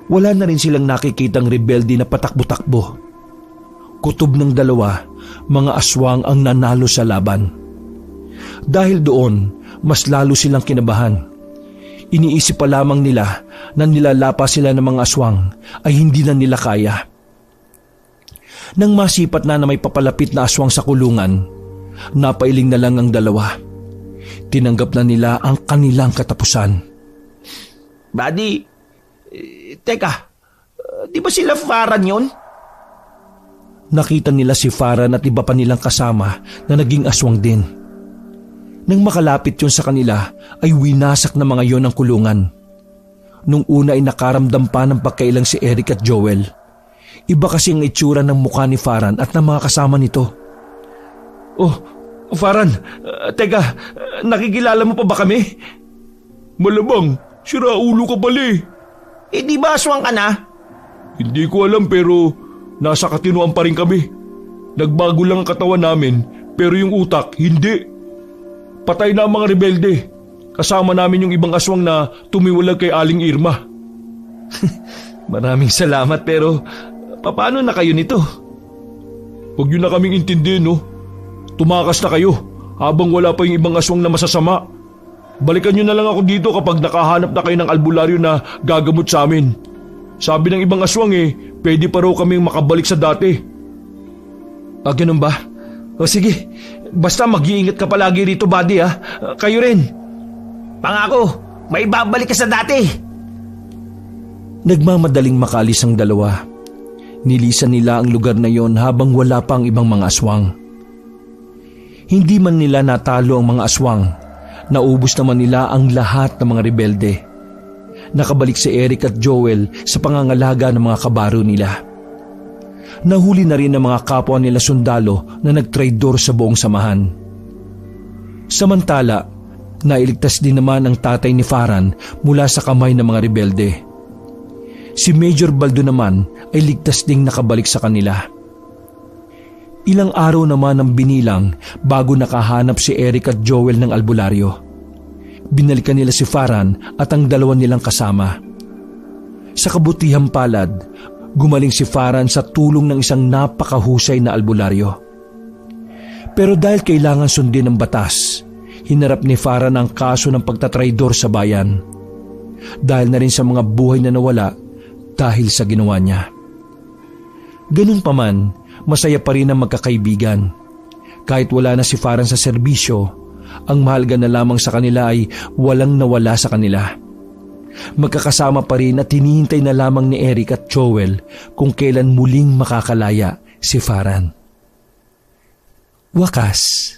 Wala na rin silang nakikitang rebelde na patakbo-takbo. Kutob ng dalawa, mga aswang ang nanalo sa laban. Dahil doon, mas lalo silang kinabahan. Iniisip pa lamang nila na nilalapa sila ng mga aswang ay hindi na nila kaya. Nang masipat na may papalapit na aswang sa kulungan, napailing na lang ang dalawa. Tinanggap na nila ang kanilang katapusan. Buddy, teka, di ba sila Farhan yun? Nakita nila si Farhan at iba pa nilang kasama na naging aswang din. Nang makalapit yun sa kanila ay winasak na mga yon ang kulungan. Nung una ay nakaramdam pa ng pagkailang si Eric at Joel. Iba kasi ang itsura ng mukha ni Farhan at ng mga kasama nito. Oh, Farhan, teka, nakikilala mo pa ba kami? Malamang, siraulo ka pala eh. Di ba aswang ka na? Hindi ko alam pero nasa katinuan pa rin kami. Nagbago lang ang katawan namin pero yung utak hindi. Patay na ang mga rebelde. Kasama namin yung ibang aswang na tumiwalag kay Aling Irma. Maraming salamat pero paano na kayo nito? Huwag nyo na kaming intindihin, no? Tumakas na kayo habang wala pa yung ibang aswang na masasama. Balikan nyo na lang ako dito kapag nakahanap na kayo ng albularyo na gagamot sa amin. Sabi ng ibang aswang pwede pa raw kaming makabalik sa dati. Ganun ba? O sige, basta mag-iingat ka palagi rito, buddy ha. Kayo rin. Pangako, may babalik ka sa dati. Nagmamadaling makalis ang dalawa. Nilisan nila ang lugar na yon habang wala pa ang ibang mga aswang. Hindi man nila natalo ang mga aswang. Naubos naman nila ang lahat ng mga rebelde. Nakabalik si Eric at Joel sa pangangalaga ng mga kabaro nila. Nahuli na rin ang mga kapwa nila sundalo na nagtraidor sa buong samahan. Samantala, nailigtas din naman ang tatay ni Farhan mula sa kamay ng mga rebelde. Si Major Baldo naman ay ligtas ding nakabalik sa kanila. Ilang araw naman ang binilang bago nakahanap si Eric at Joel ng albularyo. Binalikan nila si Farhan at ang dalawa nilang kasama. Sa kabutihang palad, gumaling si Farhan sa tulong ng isang napakahusay na albularyo. Pero dahil kailangan sundin ng batas, hinarap ni Farhan ang kaso ng pagtatraidor sa bayan. Dahil na rin sa mga buhay na nawala dahil sa ginawa niya. Ganun pa man, masaya pa rin ang magkakaibigan. Kahit wala na si Farhan sa serbisyo, ang mahalaga na lamang sa kanila ay walang nawala sa kanila. Magkakasama pa rin at hinihintay na lamang ni Eric at Joel kung kailan muling makakalaya si Farhan. Wakas.